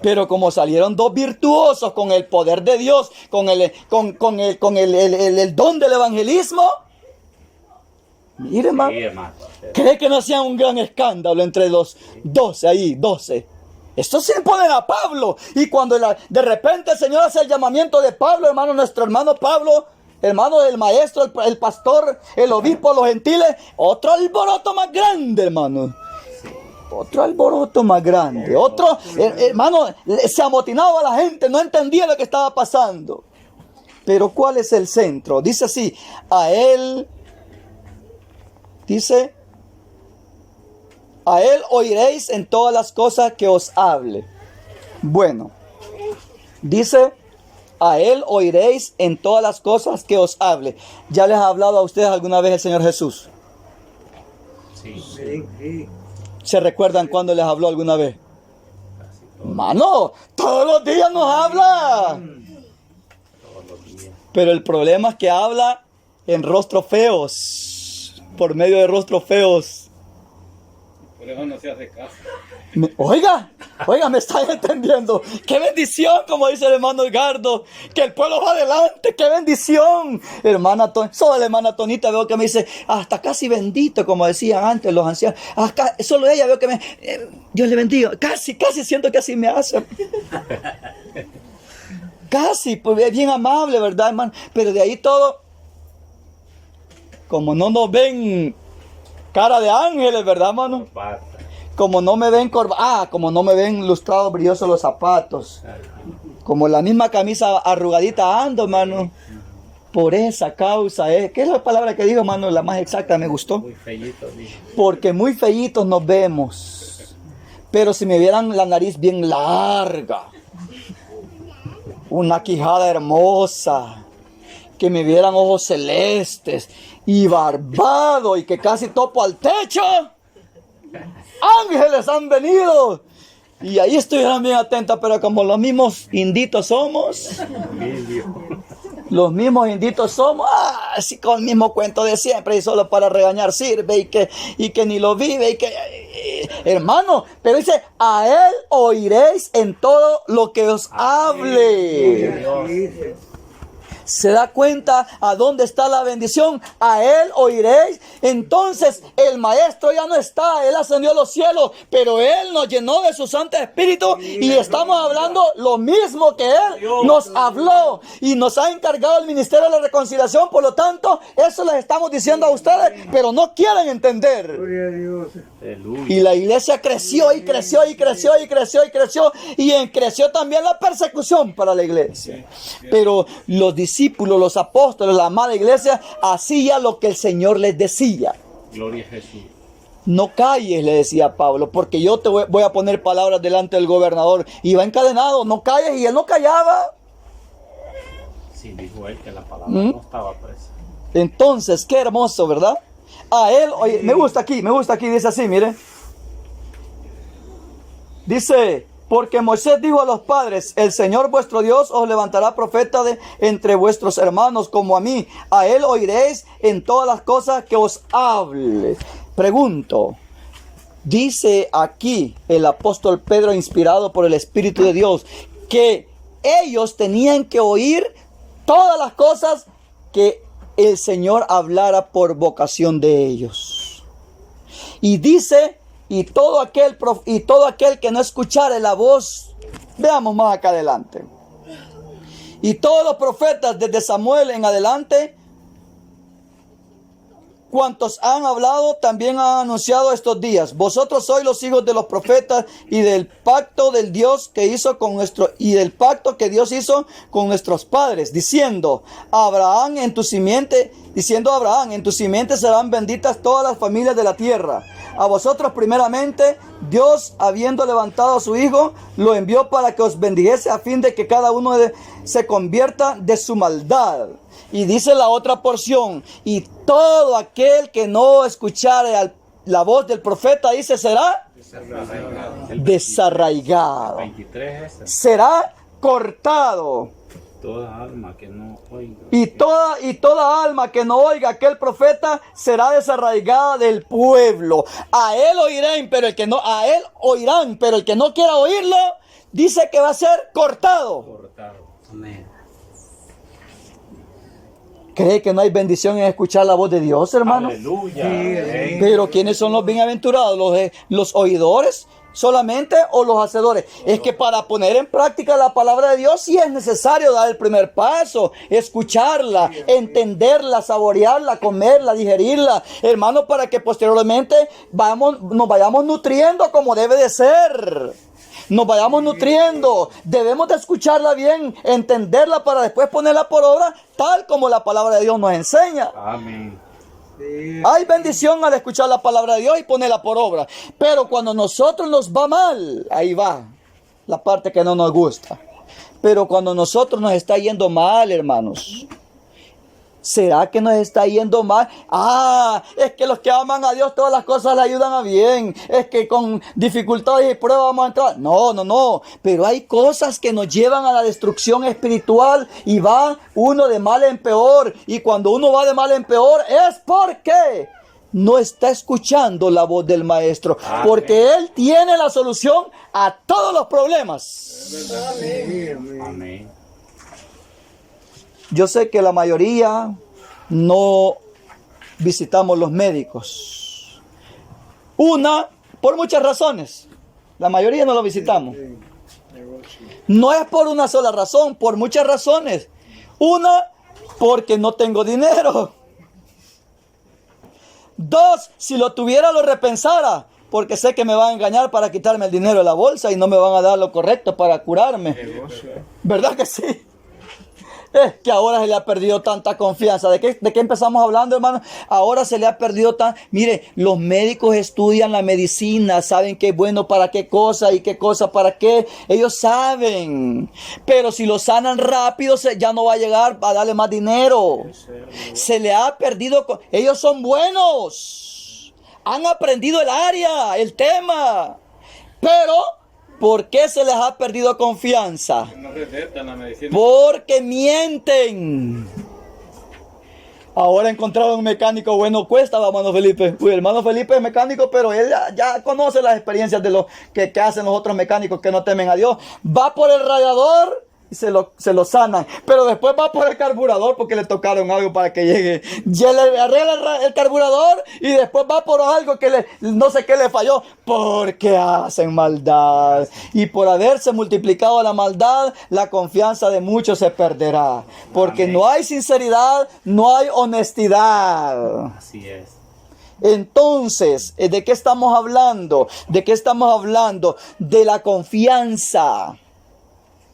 Pero como salieron dos virtuosos con el poder de Dios, con el don del evangelismo, mire, hermano, Sí, hermano. ¿cree que no hacían un gran escándalo entre los 12 ahí, 12? Estos se imponen a Pablo. Y cuando de repente el Señor hace el llamamiento de Pablo, hermano, nuestro hermano Pablo, hermano del maestro, el pastor, el obispo, los gentiles, otro alboroto más grande, hermano. Otro alboroto más grande. Otro, hermano, se amotinaba la gente, no entendía lo que estaba pasando. Pero ¿cuál es el centro? Dice así, a él oiréis en todas las cosas que os hable. Bueno, dice, a él oiréis en todas las cosas que os hable. ¿Ya les ha hablado a ustedes alguna vez el Señor Jesús? Sí. ¿Se recuerdan cuando les habló alguna vez? Casi todo, Mano, todos los días nos habla. todos los días. Pero el problema es que habla en rostros feos, por medio de rostros feos. Por eso no se hace caso. Oiga, me están entendiendo. ¡Qué bendición! Como dice el hermano Edgardo, que el pueblo va adelante. ¡Qué bendición! Solo la hermana Tonita veo que me dice, hasta casi bendito, como decían antes los ancianos. Solo ella veo que Dios le bendiga. Casi siento que así me hace. Casi, pues es bien amable, ¿verdad, hermano? Pero de ahí todo, como no nos ven cara de ángeles, ¿verdad, hermano? Basta. Como no me ven como no me ven lustrados, brillosos los zapatos. Como la misma camisa arrugadita ando, hermano. Por esa causa, ¿qué es la palabra que digo, hermano? La más exacta, me gustó. Muy feíto, dijo. Porque muy feitos nos vemos. Pero si me vieran la nariz bien larga, una quijada hermosa, que me vieran ojos celestes y barbado y que casi topo al techo, ángeles han venido. Y ahí estuvieran bien atentas, pero como los mismos inditos somos, así con el mismo cuento de siempre y solo para regañar sirve y que ni lo vive hermano, pero dice, a él oiréis en todo lo que os hable. ¿Se da cuenta a dónde está la bendición? A él oiréis. Entonces el maestro ya no está, él ascendió a los cielos, pero él nos llenó de su Santo Espíritu y estamos hablando lo mismo que él nos habló y nos ha encargado el ministerio de la reconciliación. Por lo tanto, eso les estamos diciendo a ustedes, pero no quieren entender. Y la iglesia creció y creció y creció y creció y creció, y creció también la persecución para la iglesia. Pero los discípulos, los apóstoles, la amada iglesia hacía lo que el Señor les decía. Gloria a Jesús. No calles, le decía Pablo, porque yo te voy a poner palabras delante del gobernador. Iba encadenado, no calles, y él no callaba. Sí, dijo él que la palabra no estaba presa. Entonces, qué hermoso, ¿verdad? A él, oye, me gusta aquí, dice así, mire. Dice, porque Moisés dijo a los padres, el Señor vuestro Dios os levantará profeta de entre vuestros hermanos como a mí. A él oiréis en todas las cosas que os hable. Pregunto, dice aquí el apóstol Pedro, inspirado por el Espíritu de Dios, que ellos tenían que oír todas las cosas que el Señor hablara por vocación de ellos. Y dice, y todo aquel que no escuchare la voz, veamos más acá adelante. Y todos los profetas desde Samuel en adelante, cuantos han hablado, también han anunciado estos días. Vosotros sois los hijos de los profetas y del pacto del Dios que hizo con del pacto que Dios hizo con nuestros padres, diciendo, en tu simiente serán benditas todas las familias de la tierra. A vosotros primeramente, Dios, habiendo levantado a su Hijo, lo envió para que os bendijese a fin de que cada uno se convierta de su maldad. Y dice la otra porción, y todo aquel que no escuchare la voz del profeta, dice, será desarraigado. 23 es Será cortado. toda alma que no oiga. Y toda alma que no oiga aquel profeta será desarraigada del pueblo. A él oirán, pero el que no quiera oírlo, dice que va a ser cortado. Cortado. Amén. ¿Cree que no hay bendición en escuchar la voz de Dios, hermano? Aleluya. Amén. Pero ¿quiénes son los bienaventurados? ¿Los oidores solamente o los hacedores? Es que para poner en práctica la palabra de Dios sí es necesario dar el primer paso, escucharla, entenderla, saborearla, comerla, digerirla, hermano, para que posteriormente nos vayamos nutriendo como debe de ser. Nos vayamos nutriendo, debemos de escucharla bien, entenderla para después ponerla por obra tal como la palabra de Dios nos enseña. Amén. Hay bendición al escuchar la palabra de Dios y ponerla por obra. Pero cuando nosotros nos va mal, ahí va la parte que no nos gusta. Pero cuando nosotros nos está yendo mal, hermanos, ¿será que nos está yendo mal? Es que los que aman a Dios todas las cosas le ayudan a bien. Es que con dificultades y pruebas vamos a entrar. No. Pero hay cosas que nos llevan a la destrucción espiritual y va uno de mal en peor. Y cuando uno va de mal en peor es porque no está escuchando la voz del Maestro. Amén. Porque Él tiene la solución a todos los problemas. Amén. Yo sé que la mayoría no visitamos los médicos. Por muchas razones. La mayoría no lo visitamos. No es por una sola razón, por muchas razones. Una, porque no tengo dinero. Dos, si lo tuviera lo repensara, porque sé que me van a engañar para quitarme el dinero de la bolsa y no me van a dar lo correcto para curarme. ¿Verdad que sí? Es que ahora se le ha perdido tanta confianza. ¿De qué empezamos hablando, hermano? Ahora se le ha perdido Mire, los médicos estudian la medicina, saben qué es bueno para qué cosa y qué cosa para qué. Ellos saben. Pero si lo sanan rápido, ya no va a llegar a darle más dinero. Se le ha perdido. Ellos son buenos. Han aprendido el área, el tema. Pero ¿por qué se les ha perdido confianza? No recetan la medicina. Porque mienten. Ahora encontrar un mecánico bueno cuesta, hermano Felipe. Uy, hermano Felipe es mecánico, pero él ya conoce las experiencias de los que hacen los otros mecánicos que no temen a Dios. Va por el radiador y se lo sanan. Pero después va por el carburador porque le tocaron algo para que llegue. Ya le arregla el carburador y después va por algo que no sé qué le falló. Porque hacen maldad. Y por haberse multiplicado la maldad, la confianza de muchos se perderá. Porque Amén. no hay sinceridad, no hay honestidad. Así es. Entonces, ¿de qué estamos hablando? ¿De qué estamos hablando? De la confianza.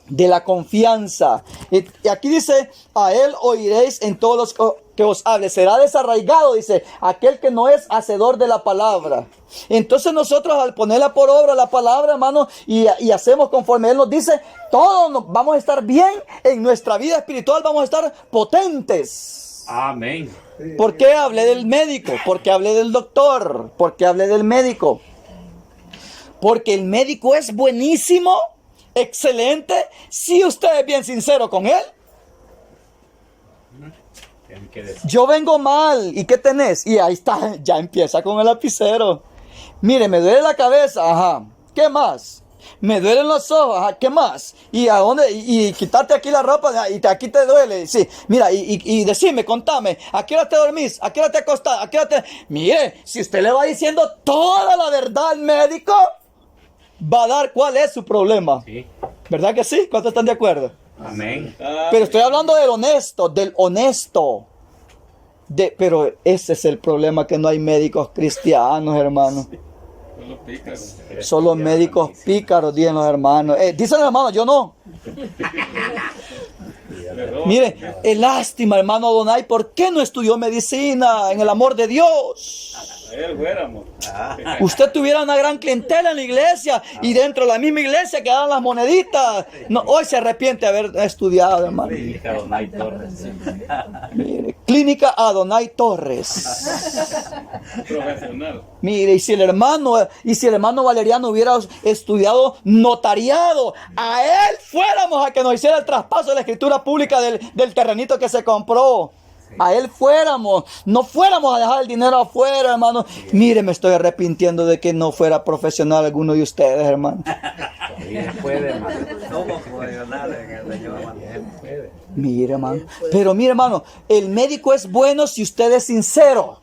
De la confianza. Y aquí dice, a él oiréis en todos los que os hable. Será desarraigado, dice, aquel que no es hacedor de la palabra. Entonces nosotros al ponerla por obra la palabra, hermano, y hacemos conforme él nos dice, todos vamos a estar bien en nuestra vida espiritual, vamos a estar potentes. Amén. ¿Por qué hablé del médico? ¿Por qué hablé del doctor? ¿Por qué hablé del médico? Porque el médico es buenísimo, excelente, si usted es bien sincero con él. Tienen que decir. Yo vengo mal, ¿y qué tenés? Y ahí está, ya empieza con el lapicero. Mire, me duele la cabeza, ajá, ¿qué más? Me duelen los ojos, ajá, ¿qué más? ¿Y a dónde? Y quitarte aquí la ropa, y aquí te duele, sí. Mira, y decime, contame, ¿a qué hora te dormís? ¿A qué hora te acostás? ¿A qué hora te...? Mire, si usted le va diciendo toda la verdad al médico, va a dar cuál es su problema. Sí. ¿Verdad que sí? ¿Cuántos están de acuerdo? Amén. Pero estoy hablando del honesto. Pero ese es el problema, que no hay médicos cristianos, hermano. Solo pícaros. Solo médicos pícaros, dicen los hermanos. Dicen los hermanos, yo no. Mire, es lástima, hermano Donay, ¿por qué no estudió medicina en el amor de Dios? Ayer fuéramos. Usted tuviera una gran clientela en la iglesia y dentro de la misma iglesia quedaban las moneditas. No, hoy se arrepiente de haber estudiado, hermano. Clínica Donay Torres. Mire, Clínica Adonai Torres. Profesional. Mire, y si el hermano Valeriano hubiera estudiado notariado, a él fuéramos a que nos hiciera el traspaso de la escritura pública del terrenito que se compró. A él fuéramos, no fuéramos a dejar el dinero afuera, hermano. Mire, me estoy arrepintiendo de que no fuera profesional alguno de ustedes, hermano. Todavía puede, hermano. Somos profesionales en el Señor, hermano. Él puede. Mire, hermano. Pero mire, hermano, el médico es bueno si usted es sincero.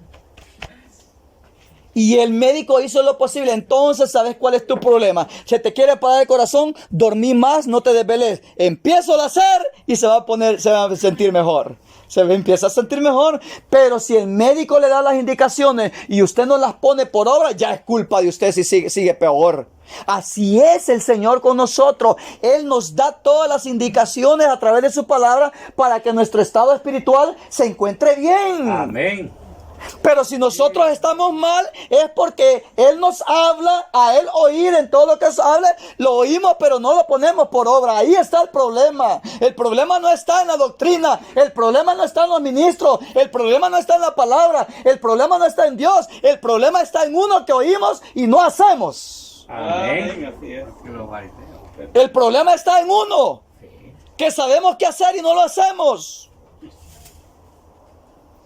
Y el médico hizo lo posible. Entonces, ¿sabes cuál es tu problema? Se te quiere parar el corazón, dormí más, no te desveles. Empiezo a hacer y se va a sentir mejor. Empieza a sentir mejor. Pero si el médico le da las indicaciones y usted no las pone por obra, ya es culpa de usted si sigue peor. Así es el Señor con nosotros. Él nos da todas las indicaciones a través de su palabra para que nuestro estado espiritual se encuentre bien. Amén. Pero si nosotros estamos mal, es porque Él nos habla, a Él oír en todo lo que se hable, lo oímos, pero no lo ponemos por obra. Ahí está el problema. El problema no está en la doctrina, el problema no está en los ministros, el problema no está en la palabra, el problema no está en Dios, el problema está en uno que oímos y no hacemos. Amén. Así es. El problema está en uno, que sabemos qué hacer y no lo hacemos.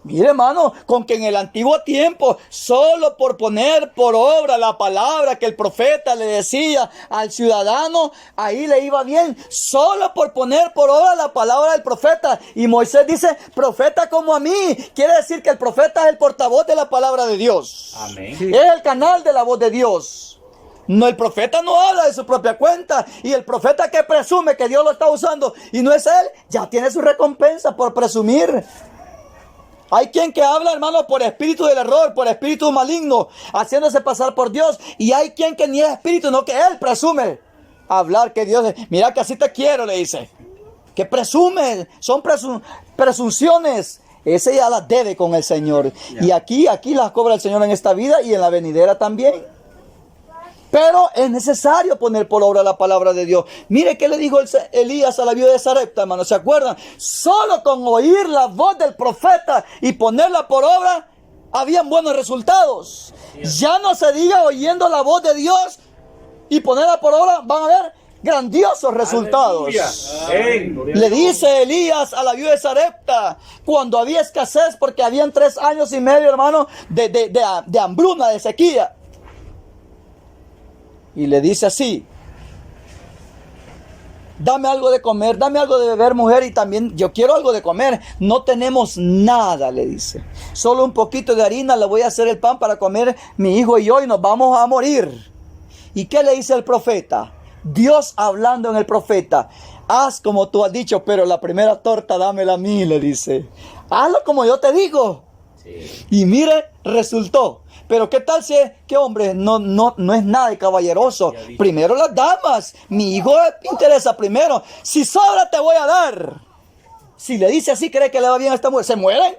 Mire, hermano, con que en el antiguo tiempo, solo por poner por obra la palabra que el profeta le decía al ciudadano, ahí le iba bien. Solo por poner por obra la palabra del profeta. Y Moisés dice, profeta como a mí. Quiere decir que el profeta es el portavoz de la palabra de Dios. Amén. Es el canal de la voz de Dios. No, el profeta no habla de su propia cuenta. Y el profeta que presume que Dios lo está usando y no es él, ya tiene su recompensa por presumir. Hay quien que habla, hermano, por espíritu del error, por espíritu maligno, haciéndose pasar por Dios. Y hay quien que ni es espíritu, no que él presume hablar que Dios es. Mira que así te quiero, le dice. Que presume, son presunciones. Ese ya las debe con el Señor. Y aquí las cobra el Señor en esta vida y en la venidera también. Pero es necesario poner por obra la palabra de Dios. Mire qué le dijo Elías a la viuda de Sarepta, hermano. ¿Se acuerdan? Solo con oír la voz del profeta y ponerla por obra, habían buenos resultados. Ya no se diga oyendo la voz de Dios y ponerla por obra, van a ver grandiosos resultados. Le dice Elías a la viuda de Sarepta, cuando había escasez, porque habían 3 años y medio, hermano, de hambruna, de sequía. Y le dice así, dame algo de comer, dame algo de beber, mujer, y también yo quiero algo de comer. No tenemos nada, le dice. Solo un poquito de harina, le voy a hacer el pan para comer mi hijo y yo y nos vamos a morir. ¿Y qué le dice el profeta? Dios hablando en el profeta. Haz como tú has dicho, pero la primera torta dámela a mí, le dice. Hazlo como yo te digo. Sí. Y mire, resultó. Pero qué tal si es que, hombre, no es nada de caballeroso. Primero las damas. Mi hijo interesa primero. Si sobra te voy a dar. Si le dice así, cree que le va bien a esta mujer. Se mueren.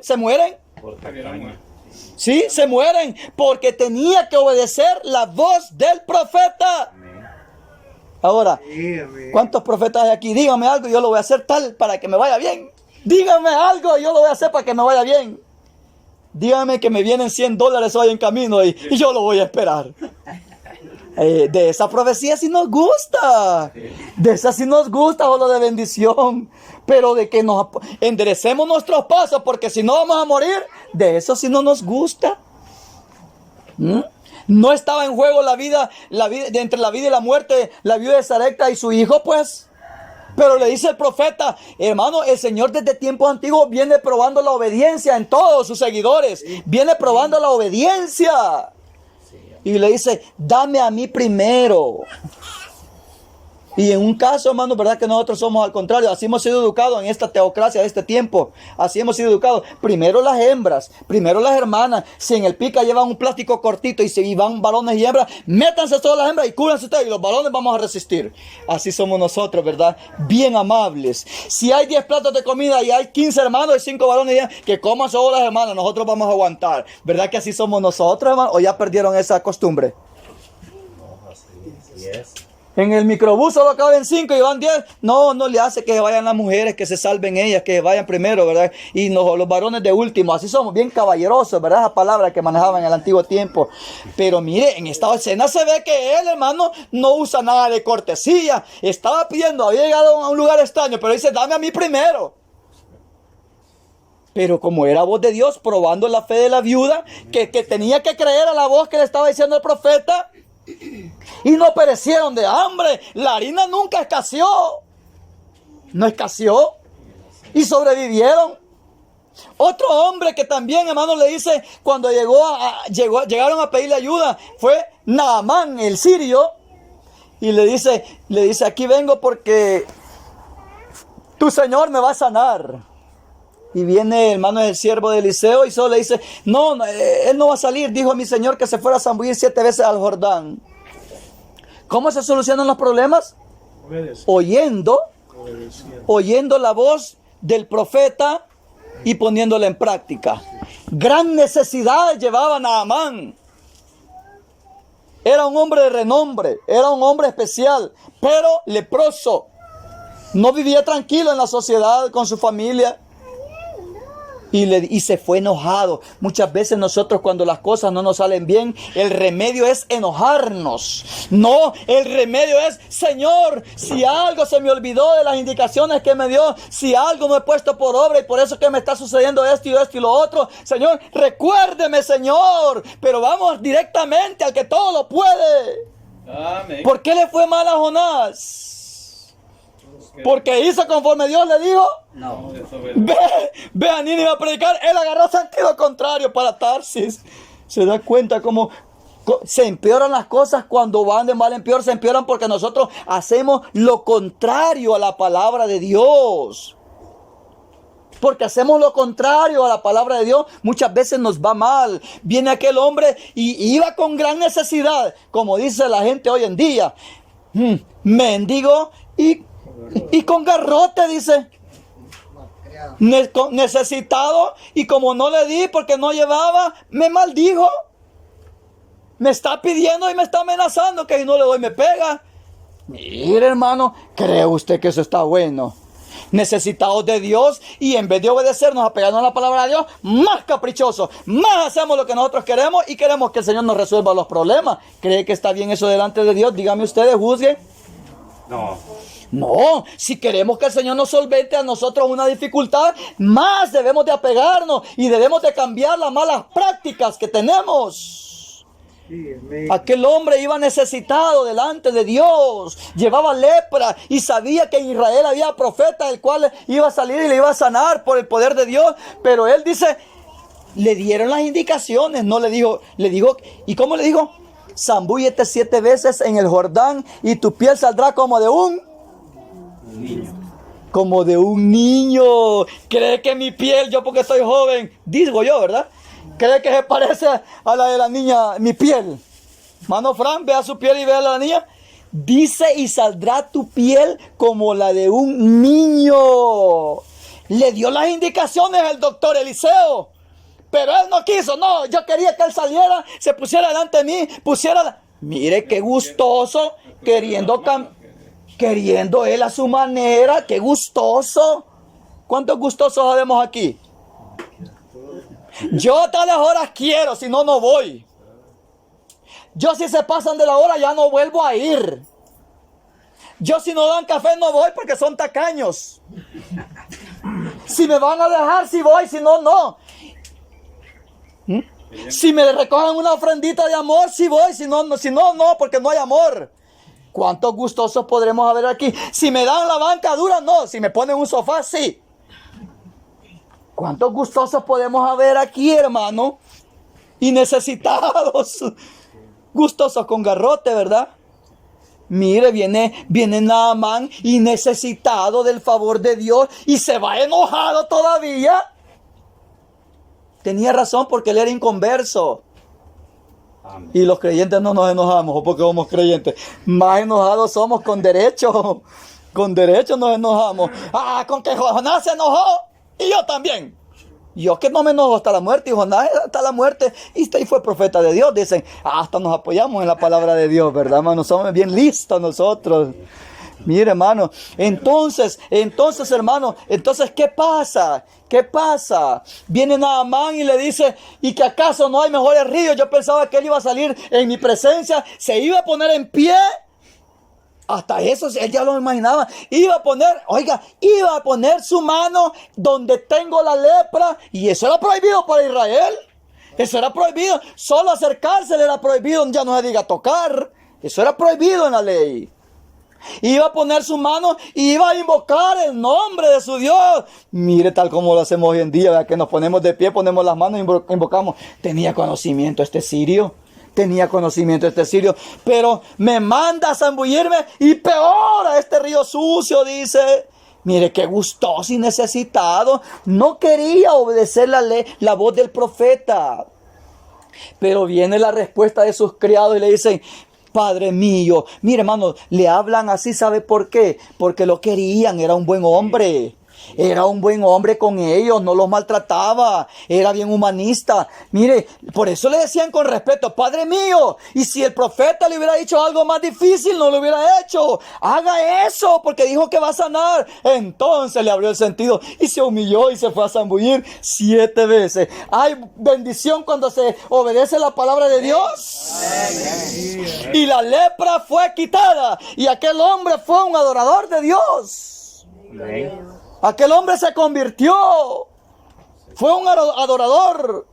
Sí, se mueren. Porque tenía que obedecer la voz del profeta. Ahora, ¿cuántos profetas hay aquí? Dígame algo y yo lo voy a hacer tal para que me vaya bien. Dígame algo y yo lo voy a hacer para que me vaya bien. Dígame que me vienen $100 hoy en camino y yo lo voy a esperar. De esa profecía sí nos gusta. De esa sí nos gusta, o lo de bendición. Pero de que nos enderecemos nuestros pasos, porque si no vamos a morir, de eso sí no nos gusta. No estaba en juego la vida entre la vida y la muerte, la viuda de Sarepta y su hijo, pues. Pero le dice el profeta, hermano, el Señor desde tiempos antiguos viene probando la obediencia en todos sus seguidores. Viene probando la obediencia. Y le dice, dame a mí primero. Y en un caso, hermano, verdad que nosotros somos al contrario, así hemos sido educados en esta teocracia de este tiempo, así hemos sido educados. Primero las hembras, primero las hermanas, si en el pica llevan un plástico cortito y si van varones y hembras, métanse todas las hembras y cúbranse ustedes y los varones vamos a resistir. Así somos nosotros, ¿verdad? Bien amables. Si hay 10 platos de comida y hay 15 hermanos y 5 varones, que coman solo las hermanas, nosotros vamos a aguantar. ¿Verdad que así somos nosotros, hermano? ¿O ya perdieron esa costumbre? En el microbús solo caben 5 y van 10. No le hace que vayan las mujeres, que se salven ellas, que vayan primero, ¿verdad? Y los varones de último. Así somos, bien caballerosos, ¿verdad? Esa palabra que manejaban en el antiguo tiempo. Pero mire, en esta escena se ve que él, hermano, no usa nada de cortesía. Estaba pidiendo, había llegado a un lugar extraño, pero dice, dame a mí primero. Pero como era voz de Dios, probando la fe de la viuda, que tenía que creer a la voz que le estaba diciendo el profeta, y no perecieron de hambre. La harina nunca escaseó. No escaseó. Y sobrevivieron. Otro hombre que también, hermano, le dice, cuando llegaron a pedirle ayuda, fue Naamán, el sirio. Y le dice, aquí vengo porque tu Señor me va a sanar. Y viene, hermano, el siervo de Eliseo y solo le dice, no, él no va a salir. Dijo a mi Señor que se fuera a zambullir 7 veces al Jordán. ¿Cómo se solucionan los problemas? Oyendo la voz del profeta y poniéndola en práctica. Gran necesidad llevaba Naamán. Era un hombre de renombre, era un hombre especial, pero leproso. No vivía tranquilo en la sociedad con su familia. Y se fue enojado. Muchas veces nosotros cuando las cosas no nos salen bien, el remedio es enojarnos. No, el remedio es, Señor, si algo se me olvidó de las indicaciones que me dio, si algo no he puesto por obra y por eso que me está sucediendo esto y lo otro, Señor, recuérdeme, Señor. Pero vamos directamente al que todo lo puede. Amén. ¿Por qué le fue mal a Jonás? ¿Porque hizo conforme Dios le dijo? No. Ve a Nínive a predicar. Él agarró sentido contrario para Tarsis. Se da cuenta cómo se empeoran las cosas cuando van de mal en peor. Se empeoran porque nosotros hacemos lo contrario a la palabra de Dios. Porque hacemos lo contrario a la palabra de Dios, muchas veces nos va mal. Viene aquel hombre y iba con gran necesidad, como dice la gente hoy en día. Mendigo y con garrote, dice. Necesitado, y como no le di porque no llevaba, me maldijo. Me está pidiendo y me está amenazando que si no le doy me pega. Mire, hermano, ¿cree usted que eso está bueno? Necesitados de Dios, y en vez de obedecernos, apegarnos a la palabra de Dios, más caprichosos, más hacemos lo que nosotros queremos y queremos que el Señor nos resuelva los problemas. ¿Cree que está bien eso delante de Dios? Díganme ustedes, juzguen. No, si queremos que el Señor nos solvente a nosotros una dificultad, más debemos de apegarnos y debemos de cambiar las malas prácticas que tenemos. Aquel hombre iba necesitado delante de Dios, llevaba lepra y sabía que en Israel había profeta el cual iba a salir y le iba a sanar por el poder de Dios, pero él dice, le dieron las indicaciones, no le dijo, ¿y cómo le dijo? Zambúllete 7 veces en el Jordán y tu piel saldrá como de un niño. ¿Cree que mi piel, yo porque soy joven, digo yo, ¿verdad? ¿Cree que se parece a la de la niña, mi piel? Mano Fran, vea su piel y vea la niña. Dice, y saldrá tu piel como la de un niño. Le dio las indicaciones el doctor Eliseo. Pero él no quiso, no, yo quería que él saliera, se pusiera delante de mí, Mire qué gustoso, queriendo él a su manera, qué gustoso. ¿Cuántos gustosos habemos aquí? Yo a tales horas quiero, si no, no voy. Yo si se pasan de la hora ya no vuelvo a ir. Yo si no dan café no voy porque son tacaños. Si me van a dejar, si voy, si no, no. Si me recogen una ofrendita de amor, si voy, si no, no, porque no hay amor. ¿Cuántos gustosos podremos haber aquí? Si me dan la banca dura, no. Si me ponen un sofá, sí. ¿Cuántos gustosos podemos haber aquí, hermano? Y necesitados. Gustosos con garrote, ¿verdad? Mire, viene Naamán y necesitado del favor de Dios y se va enojado todavía. Tenía razón porque él era inconverso. Amén. Y los creyentes no nos enojamos, o porque somos creyentes. Más enojados somos con derecho. Con derecho nos enojamos. Con que Jonás se enojó y yo también. Yo que no me enojo hasta la muerte, y Jonás hasta la muerte, y fue profeta de Dios. Dicen, hasta nos apoyamos en la palabra de Dios, ¿verdad, hermano? Somos bien listos nosotros. Mire, hermano, entonces, hermano, ¿qué pasa? ¿Qué pasa? Viene Naamán y le dice, ¿y que acaso no hay mejores ríos? Yo pensaba que él iba a salir en mi presencia, se iba a poner en pie. Hasta eso él ya lo imaginaba. Iba a poner su mano donde tengo la lepra. Y eso era prohibido para Israel. Eso era prohibido. Solo acercarse le era prohibido. Ya no se diga tocar. Eso era prohibido en la ley. Iba a poner su mano y iba a invocar el nombre de su Dios. Mire, tal como lo hacemos hoy en día, ¿verdad? Que nos ponemos de pie, ponemos las manos y invocamos. Tenía conocimiento este sirio. Pero me manda a zambullirme y peor a este río sucio, dice. Mire qué gustoso y necesitado. No quería obedecer la ley, la voz del profeta. Pero viene la respuesta de sus criados y le dicen, Padre mío, mire hermano, le hablan así, ¿sabe por qué? Porque lo querían, era un buen hombre. Era un buen hombre con ellos, no los maltrataba, era bien humanista. Mire, por eso le decían con respeto, Padre mío, y si el profeta le hubiera dicho algo más difícil, no lo hubiera hecho. Haga eso, porque dijo que va a sanar. Entonces le abrió el sentido y se humilló y se fue a zambullir 7 veces. Hay bendición cuando se obedece la palabra de Dios. Amén. Y la lepra fue quitada y aquel hombre fue un adorador de Dios. Amén. Aquel hombre se convirtió. Fue un adorador.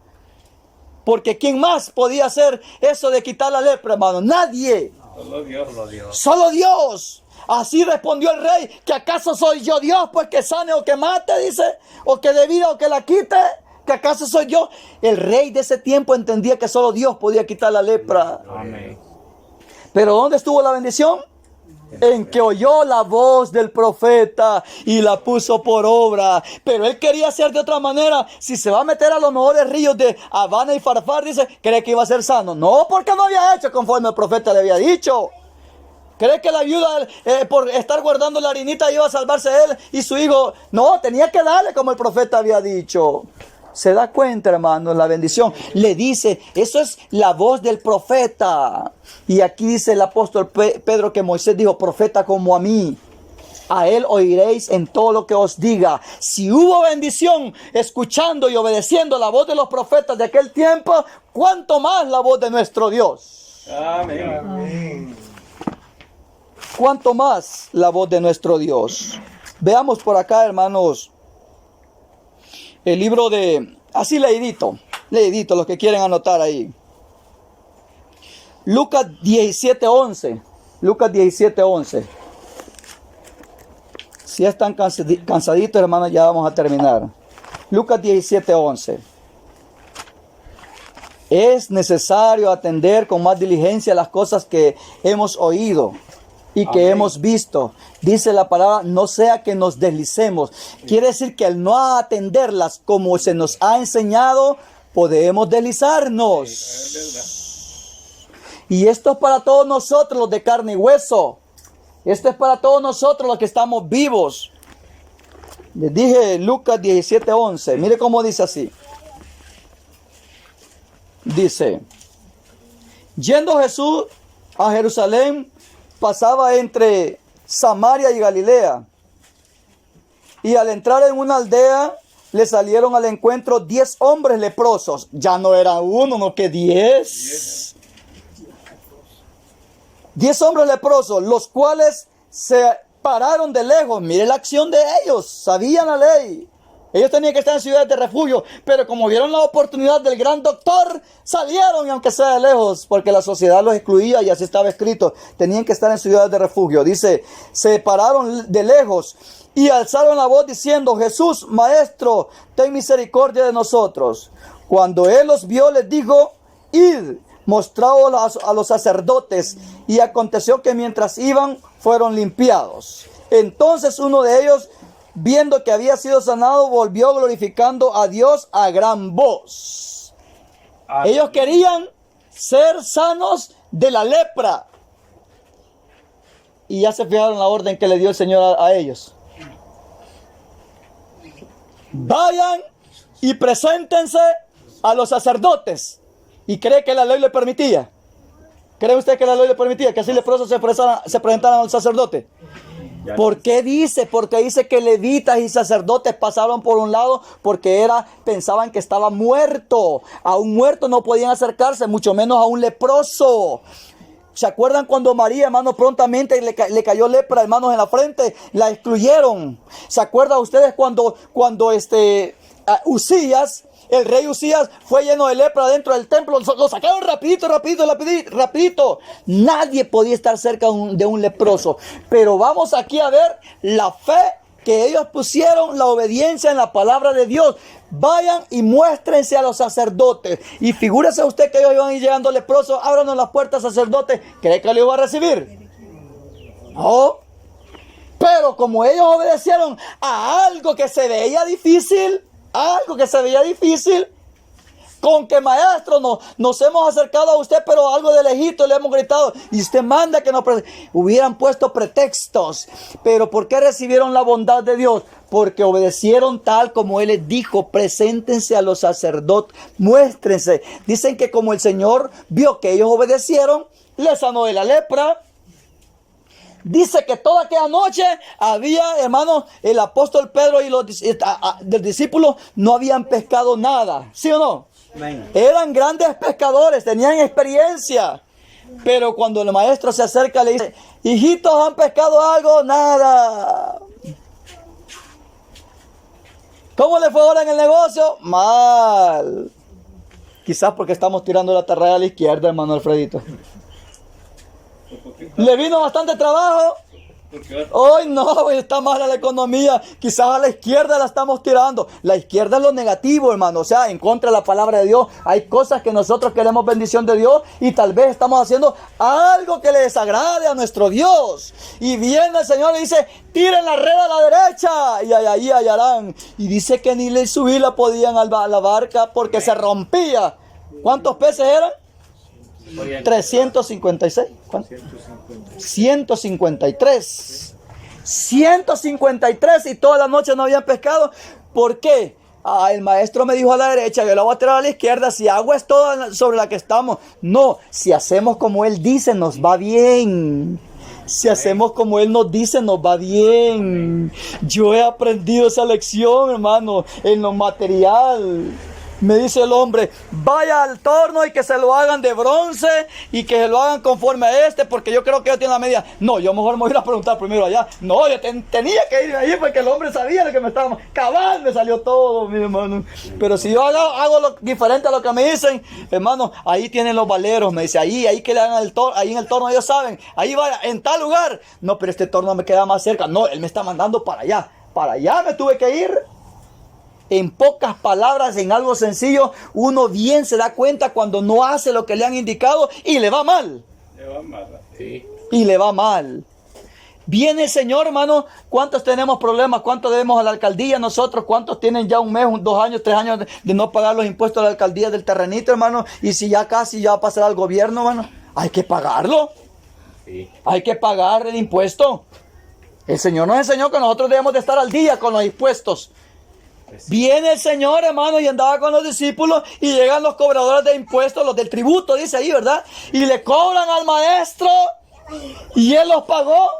Porque ¿quién más podía hacer eso de quitar la lepra, hermano? Nadie. Solo Dios. Solo Dios. Así respondió el rey. ¿Que acaso soy yo Dios? Pues que sane o que mate, dice. O que dé vida o que la quite. ¿Que acaso soy yo? El rey de ese tiempo entendía que solo Dios podía quitar la lepra. Amén. Pero ¿dónde estuvo la bendición? En que oyó la voz del profeta y la puso por obra. Pero él quería hacer de otra manera. Si se va a meter a los mejores ríos de Habana y Farfar, dice, ¿cree que iba a ser sano? No, porque no había hecho conforme el profeta le había dicho. ¿Cree que la viuda por estar guardando la harinita iba a salvarse él y su hijo? No, tenía que darle como el profeta había dicho. Se da cuenta, hermano, la bendición. Le dice, eso es la voz del profeta. Y aquí dice el apóstol Pedro que Moisés dijo, profeta como a mí. A él oiréis en todo lo que os diga. Si hubo bendición escuchando y obedeciendo la voz de los profetas de aquel tiempo, ¿cuánto más la voz de nuestro Dios? Amén. Amén. ¿Cuánto más la voz de nuestro Dios? Veamos por acá, hermanos. El libro de, así leidito, los que quieren anotar ahí. Lucas 17:11. Lucas 17:11. Si ya están cansaditos, hermanos, ya vamos a terminar. Lucas 17:11. Es necesario atender con más diligencia las cosas que hemos oído y que Amén. hemos visto. Dice la palabra, no sea que nos deslicemos. Quiere decir que al no atenderlas como se nos ha enseñado, podemos deslizarnos. Y esto es para todos nosotros, los de carne y hueso. Esto es para todos nosotros, los que estamos vivos. Les dije Lucas 17:11. Mire cómo dice así. Dice, yendo Jesús a Jerusalén, pasaba entre Samaria y Galilea. Y al entrar en una aldea, le salieron al encuentro 10 hombres leprosos. Ya no era uno, no que 10. 10 hombres leprosos, los cuales se pararon de lejos. Mire la acción de ellos, sabían la ley. Ellos tenían que estar en ciudades de refugio, pero como vieron la oportunidad del gran doctor, salieron, y aunque sea de lejos, porque la sociedad los excluía y así estaba escrito, tenían que estar en ciudades de refugio. Dice, se pararon de lejos y alzaron la voz diciendo, Jesús, Maestro, ten misericordia de nosotros. Cuando él los vio, les dijo, id, mostrado a los sacerdotes, y aconteció que mientras iban, fueron limpiados. Entonces uno de ellos, viendo que había sido sanado, volvió glorificando a Dios a gran voz. Ellos querían ser sanos de la lepra. Y ya se fijaron la orden que le dio el Señor a ellos. Vayan y preséntense a los sacerdotes. ¿Y cree que la ley le permitía? ¿Cree usted que la ley le permitía que así leprosos se presentaran al sacerdote? ¿Por qué dice? Porque dice que levitas y sacerdotes pasaron por un lado porque pensaban que estaba muerto. A un muerto no podían acercarse, mucho menos a un leproso. ¿Se acuerdan cuando María, hermanos, prontamente le cayó lepra, hermanos, en la frente? La excluyeron. ¿Se acuerdan ustedes cuando Usías, el rey Usías, fue lleno de lepra dentro del templo? Lo sacaron rapidito. Nadie podía estar cerca de un leproso. Pero vamos aquí a ver la fe que ellos pusieron, la obediencia en la palabra de Dios. Vayan y muéstrense a los sacerdotes. Y figúrese usted que ellos iban a ir llegando leprosos. Ábranos las puertas, sacerdotes. ¿Cree que lo iba a recibir? No. Pero como ellos obedecieron a algo que se veía difícil, con que maestro nos hemos acercado a usted, pero algo de lejito le hemos gritado, y usted manda que nos hubieran puesto pretextos. Pero ¿por qué recibieron la bondad de Dios? Porque obedecieron tal como Él les dijo. Preséntense a los sacerdotes, muéstrense. Dicen que como el Señor vio que ellos obedecieron, les sanó de la lepra. Dice que toda aquella noche había, hermanos, el apóstol Pedro y los discípulos no habían pescado nada. ¿Sí o no? Amén. Eran grandes pescadores, tenían experiencia. Pero cuando el maestro se acerca, le dice: hijitos, ¿han pescado algo? Nada. ¿Cómo le fue ahora en el negocio? Mal. Quizás porque estamos tirando la tarraya a la izquierda, hermano Alfredito. ¿Le vino bastante trabajo? Hoy no, está mala la economía. Quizás a la izquierda la estamos tirando. La izquierda es lo negativo, hermano. O sea, en contra de la palabra de Dios. Hay cosas que nosotros queremos bendición de Dios y tal vez estamos haciendo algo que le desagrade a nuestro Dios. Y viene el Señor y dice: tiren la red a la derecha y ahí hallarán. Y dice que ni le subir la podían a la barca porque se rompía. ¿Cuántos peces eran? 356. ¿Cuánto? 153. 153 y toda la noche no habían pescado. ¿Por qué? El maestro me dijo a la derecha, yo la voy a tirar a la izquierda. Si agua es toda sobre la que estamos. No, si hacemos como Él dice, nos va bien. Si hacemos como Él nos dice, nos va bien. Yo he aprendido esa lección, hermano, en lo material. Me dice el hombre: vaya al torno y que se lo hagan de bronce y que se lo hagan conforme a porque yo creo que ya tiene la medida. No, yo mejor me voy a ir a preguntar primero allá. No, yo tenía que ir allí porque el hombre sabía lo que me estaba... Cabal, me salió todo, mi hermano. Pero si yo hago lo diferente a lo que me dicen, hermano, ahí tienen los valeros. Me dice: ahí que le hagan el torno, ahí en el torno ellos saben. Ahí vaya, en tal lugar. No, pero este torno me queda más cerca. No, él me está mandando para allá. Para allá me tuve que ir. En pocas palabras, en algo sencillo, uno bien se da cuenta cuando no hace lo que le han indicado y le va mal. Y le va mal. Viene el Señor, hermano. ¿Cuántos tenemos problemas? ¿Cuántos debemos a la alcaldía nosotros? ¿Cuántos tienen ya un mes, 2 años, 3 años de no pagar los impuestos a la alcaldía del terrenito, hermano? Y si ya casi ya va a pasar al gobierno, hermano, hay que pagarlo. Sí. Hay que pagar el impuesto. El Señor nos enseñó que nosotros debemos de estar al día con los impuestos. Viene el Señor, hermano, y andaba con los discípulos y llegan los cobradores de impuestos, los del tributo, dice ahí, ¿verdad? Y le cobran al maestro y él los pagó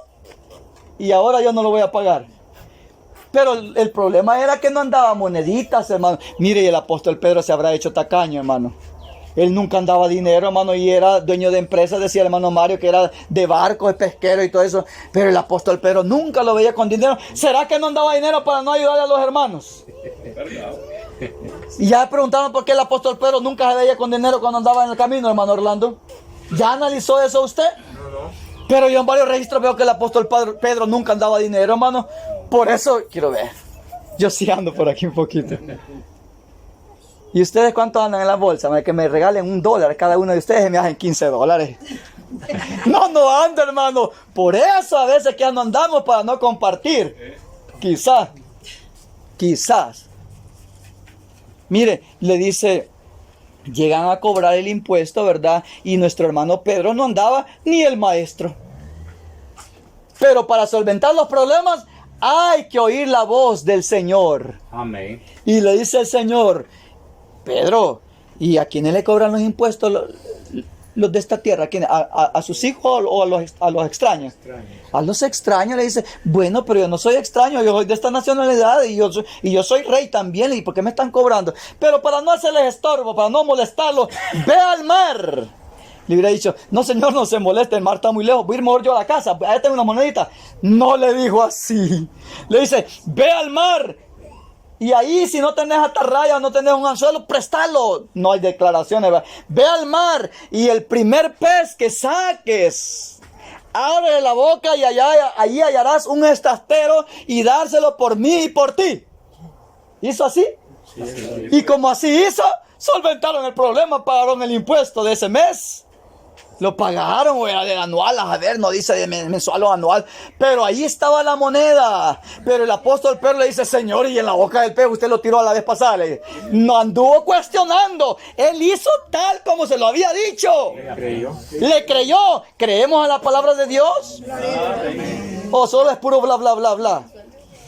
y ahora yo no lo voy a pagar. Pero el problema era que no andaba moneditas, hermano. Mire, el apóstol Pedro se habrá hecho tacaño, hermano. Él nunca andaba dinero, hermano, y era dueño de empresas, decía el hermano Mario, que era de barcos, de pesquero y todo eso. Pero el apóstol Pedro nunca lo veía con dinero. ¿Será que no andaba dinero para no ayudarle a los hermanos? Y ya preguntaron por qué el apóstol Pedro nunca se veía con dinero cuando andaba en el camino, hermano Orlando. ¿Ya analizó eso usted? No. Pero yo en varios registros veo que el apóstol Pedro nunca andaba dinero, hermano. Por eso quiero ver. Yo sí ando por aquí un poquito. ¿Y ustedes cuántos andan en la bolsa? Que me regalen $1 cada uno de ustedes y me hacen $15. No ando, hermano. Por eso a veces que no andamos para no compartir. Quizás. Mire, le dice, llegan a cobrar el impuesto, ¿verdad? Y nuestro hermano Pedro no andaba ni el maestro. Pero para solventar los problemas hay que oír la voz del Señor. Amén. Y le dice el Señor, Pedro, ¿y a quiénes le cobran los impuestos los de esta tierra? ¿A quiénes? ¿A sus hijos o a los extraños? A los extraños. Le dice, bueno, pero yo no soy extraño, yo soy de esta nacionalidad y yo soy rey también. ¿Y por qué me están cobrando? Pero para no hacerles estorbo, para no molestarlos, ve al mar. Le hubiera dicho, no señor, no se moleste, el mar está muy lejos, voy a ir mejor yo a la casa, ahí tengo una monedita. No le dijo así. Le dice, ve al mar. Y ahí si no tenés atarraya, no tenés un anzuelo, préstalo. No hay declaraciones, ¿verdad? Ve al mar y el primer pez que saques, abre la boca y allí hallarás un estastero y dárselo por mí y por ti. ¿Hizo así? Sí. Y como así hizo, solventaron el problema, pagaron el impuesto de ese mes. Lo pagaron, o era del anual, a ver, no dice de mensual o anual, pero ahí estaba la moneda. Pero el apóstol Pedro le dice, Señor, y en la boca del pez usted lo tiró a la vez pasada. No anduvo cuestionando, él hizo tal como se lo había dicho. Le creyó. ¿Creemos a la palabra de Dios? ¿O solo es puro bla, bla, bla, bla?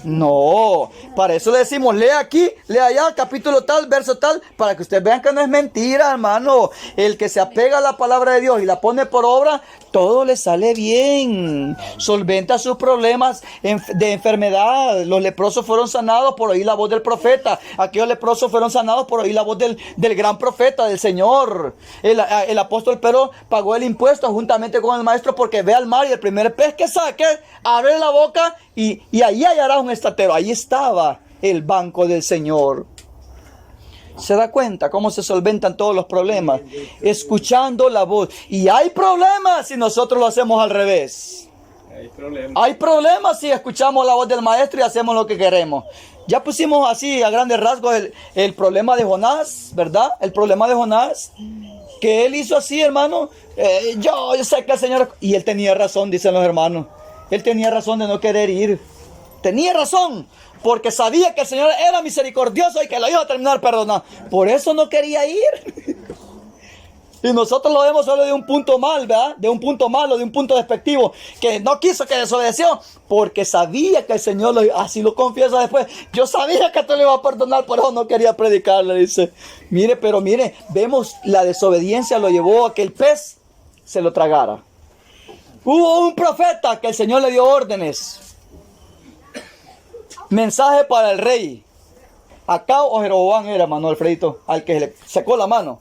No, para eso le decimos, lea aquí, lea allá, capítulo tal, verso tal, para que ustedes vean que no es mentira, hermano. El que se apega a la palabra de Dios y la pone por obra, todo le sale bien. Solventa sus problemas de enfermedad. Los leprosos fueron sanados por oír la voz del profeta. Aquellos leprosos fueron sanados por oír la voz del gran profeta, del Señor. El apóstol Pedro pagó el impuesto juntamente con el maestro porque ve al mar y el primer pez que saque, abre la boca y ahí hallará un estatero. Ahí estaba el banco del Señor. ¿Se da cuenta cómo se solventan todos los problemas? Escuchando la voz. Y hay problemas si nosotros lo hacemos al revés. Hay problemas si escuchamos la voz del maestro y hacemos lo que queremos. Ya pusimos así a grandes rasgos el problema de Jonás, ¿verdad? El problema de Jonás. Que él hizo así, hermano. Yo sé que el Señor... Y él tenía razón, dicen los hermanos. Él tenía razón de no querer ir. Tenía razón. Porque sabía que el Señor era misericordioso y que lo iba a terminar perdonando. Por eso no quería ir. Y nosotros lo vemos solo de un punto mal, ¿verdad? De un punto malo, de un punto despectivo. Que no quiso, que desobedeció. Porque sabía que el Señor así lo confiesa después. Yo sabía que tú le ibas a perdonar, por eso no quería predicarle, dice. Mire, pero mire, vemos la desobediencia lo llevó a que el pez se lo tragara. Hubo un profeta que el Señor le dio órdenes. Mensaje para el rey. Acá o Jeroboam era, hermano Alfredito, al que le secó la mano.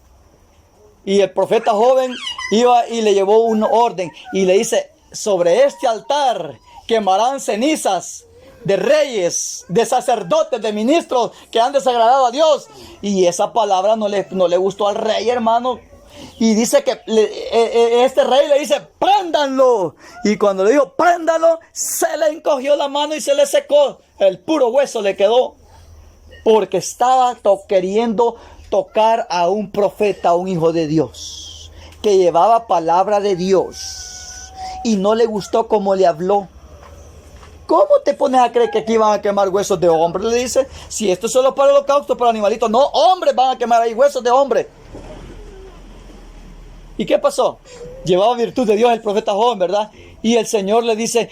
Y el profeta joven iba y le llevó un orden. Y le dice, sobre este altar quemarán cenizas de reyes, de sacerdotes, de ministros que han desagradado a Dios. Y esa palabra no le gustó al rey, hermano. Y dice que este rey le dice, préndanlo. Y cuando le dijo, préndanlo, se le encogió la mano y se le secó. El puro hueso le quedó. Porque estaba queriendo tocar a un profeta, a un hijo de Dios, que llevaba palabra de Dios. Y no le gustó cómo le habló. ¿Cómo te pones a creer que aquí van a quemar huesos de hombre? Le dice, si esto es solo para el holocausto, para animalitos. No, hombres van a quemar ahí huesos de hombre. ¿Y qué pasó? Llevaba virtud de Dios el profeta joven, ¿verdad? Y el Señor le dice,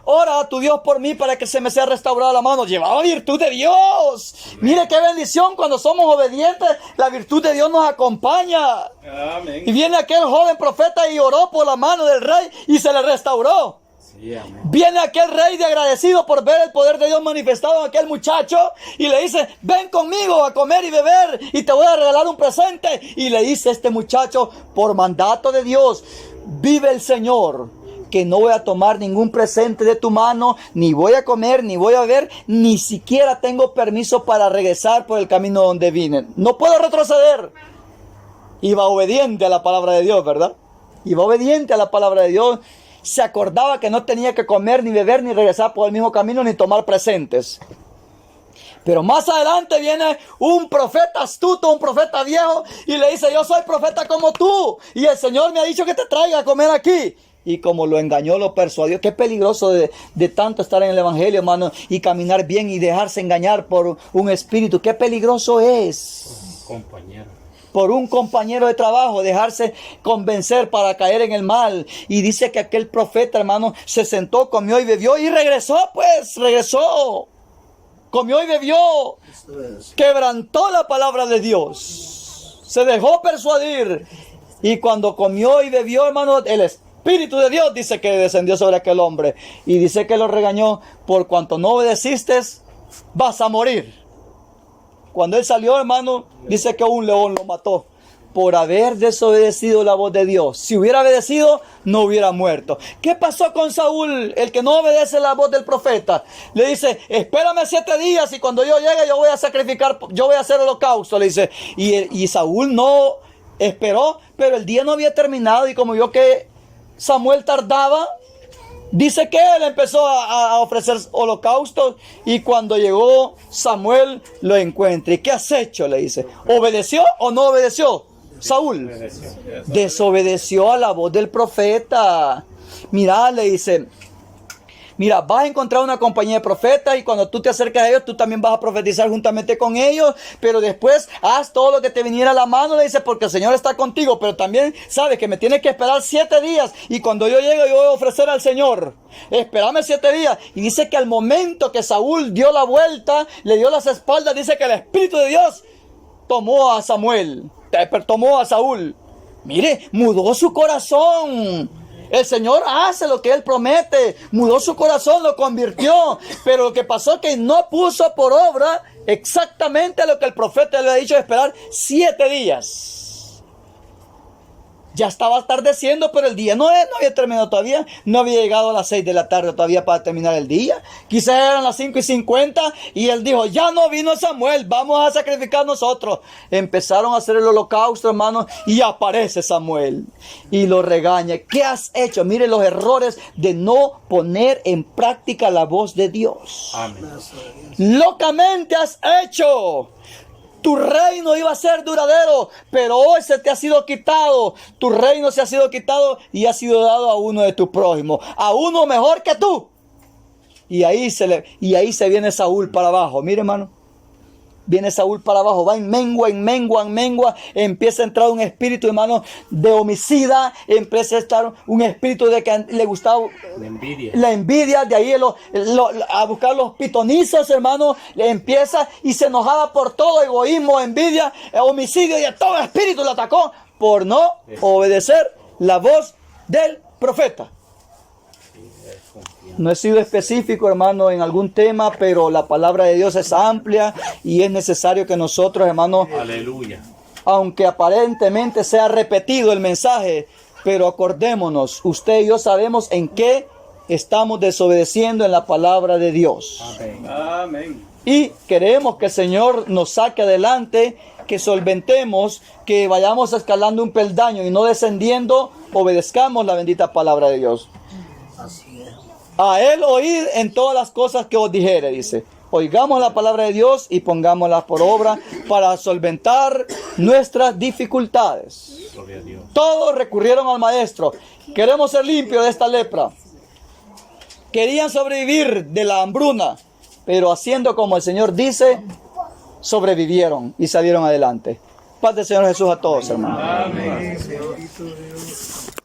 ora a tu Dios por mí para que se me sea restaurada la mano. Llevaba virtud de Dios. Mire qué bendición cuando somos obedientes. La virtud de Dios nos acompaña. Amén. Y viene aquel joven profeta y oró por la mano del rey y se le restauró. Sí, amén. Viene aquel rey de agradecido por ver el poder de Dios manifestado en aquel muchacho y le dice, ven conmigo a comer y beber y te voy a regalar un presente. Y le dice este muchacho, por mandato de Dios, vive el Señor, que no voy a tomar ningún presente de tu mano, ni voy a comer, ni voy a beber, ni siquiera tengo permiso para regresar por el camino donde vine. No puedo retroceder. Iba obediente a la palabra de Dios, ¿verdad? Iba obediente a la palabra de Dios. Se acordaba que no tenía que comer, ni beber, ni regresar por el mismo camino, ni tomar presentes. Pero más adelante viene un profeta astuto, un profeta viejo, y le dice, yo soy profeta como tú, y el Señor me ha dicho que te traiga a comer aquí. Y como lo engañó, lo persuadió. Qué peligroso de tanto estar en el evangelio, hermano, y caminar bien y dejarse engañar por un espíritu. Qué peligroso es. Compañero. Por un compañero de trabajo, dejarse convencer para caer en el mal. Y dice que aquel profeta, hermano, se sentó, comió y bebió y regresó, regresó. Comió y bebió. Quebrantó la palabra de Dios. Se dejó persuadir. Y cuando comió y bebió, hermano, el Espíritu de Dios dice que descendió sobre aquel hombre. Y dice que lo regañó: por cuanto no obedeciste, vas a morir. Cuando él salió, hermano, dice que un león lo mató por haber desobedecido la voz de Dios. Si hubiera obedecido, no hubiera muerto. ¿Qué pasó con Saúl, el que no obedece la voz del profeta? Le dice: espérame 7 días y cuando yo llegue yo voy a sacrificar, yo voy a hacer holocausto, le dice. Y Saúl no esperó, pero el día no había terminado, y como vio que Samuel tardaba, dice que él empezó a ofrecer holocaustos, y cuando llegó Samuel lo encuentra. ¿Y qué has hecho?, le dice. ¿Obedeció o no obedeció Saúl? Desobedeció a la voz del profeta. Mira, le dice, mira, vas a encontrar una compañía de profetas, y cuando tú te acercas a ellos, tú también vas a profetizar juntamente con ellos, pero después haz todo lo que te viniera a la mano, le dice, porque el Señor está contigo, pero también sabes que me tienes que esperar 7 días, y cuando yo llegue yo voy a ofrecer al Señor. Espérame 7 días. Y dice que al momento que Saúl dio la vuelta, le dio las espaldas, dice que el Espíritu de Dios tomó a Samuel, tomó a Saúl. Mire, mudó su corazón. El Señor hace lo que Él promete. Mudó su corazón, lo convirtió. Pero lo que pasó es que no puso por obra exactamente lo que el profeta le ha dicho de esperar 7 días. Ya estaba atardeciendo, pero el día no había terminado todavía. No había llegado a las 6 de la tarde todavía para terminar el día. Quizás eran las 5:50 y él dijo: ya no vino Samuel, vamos a sacrificar nosotros. Empezaron a hacer el holocausto, hermanos, y aparece Samuel y lo regaña. ¿Qué has hecho? Mire los errores de no poner en práctica la voz de Dios. Amén. Locamente has hecho. Tu reino iba a ser duradero, pero hoy se te ha sido quitado. Tu reino se ha sido quitado y ha sido dado a uno de tus prójimos, a uno mejor que tú. Y ahí se viene Saúl para abajo. Mire, hermano, viene Saúl para abajo, va en mengua, empieza a entrar un espíritu, hermano, de homicida, empieza a estar un espíritu de que le gustaba la envidia, de ahí a buscar los pitonizos, hermano, le empieza y se enojaba por todo, egoísmo, envidia, homicidio, y todo el espíritu le atacó por no obedecer la voz del profeta. No he sido específico, hermano, en algún tema, pero la palabra de Dios es amplia y es necesario que nosotros, hermano, Aleluya, aunque aparentemente sea repetido el mensaje, pero acordémonos, usted y yo sabemos en qué estamos desobedeciendo en la palabra de Dios. amén, amén. Y queremos que el Señor nos saque adelante, que solventemos, que vayamos escalando un peldaño y no descendiendo, obedezcamos la bendita palabra de Dios. Así es. A Él oíd en todas las cosas que os dijere, dice. Oigamos la palabra de Dios y pongámosla por obra para solventar nuestras dificultades. Gloria a Dios. Todos recurrieron al Maestro. Queremos ser limpios de esta lepra. Querían sobrevivir de la hambruna, pero haciendo como el Señor dice, sobrevivieron y salieron adelante. Paz del Señor Jesús a todos, hermanos. Amén. Amén.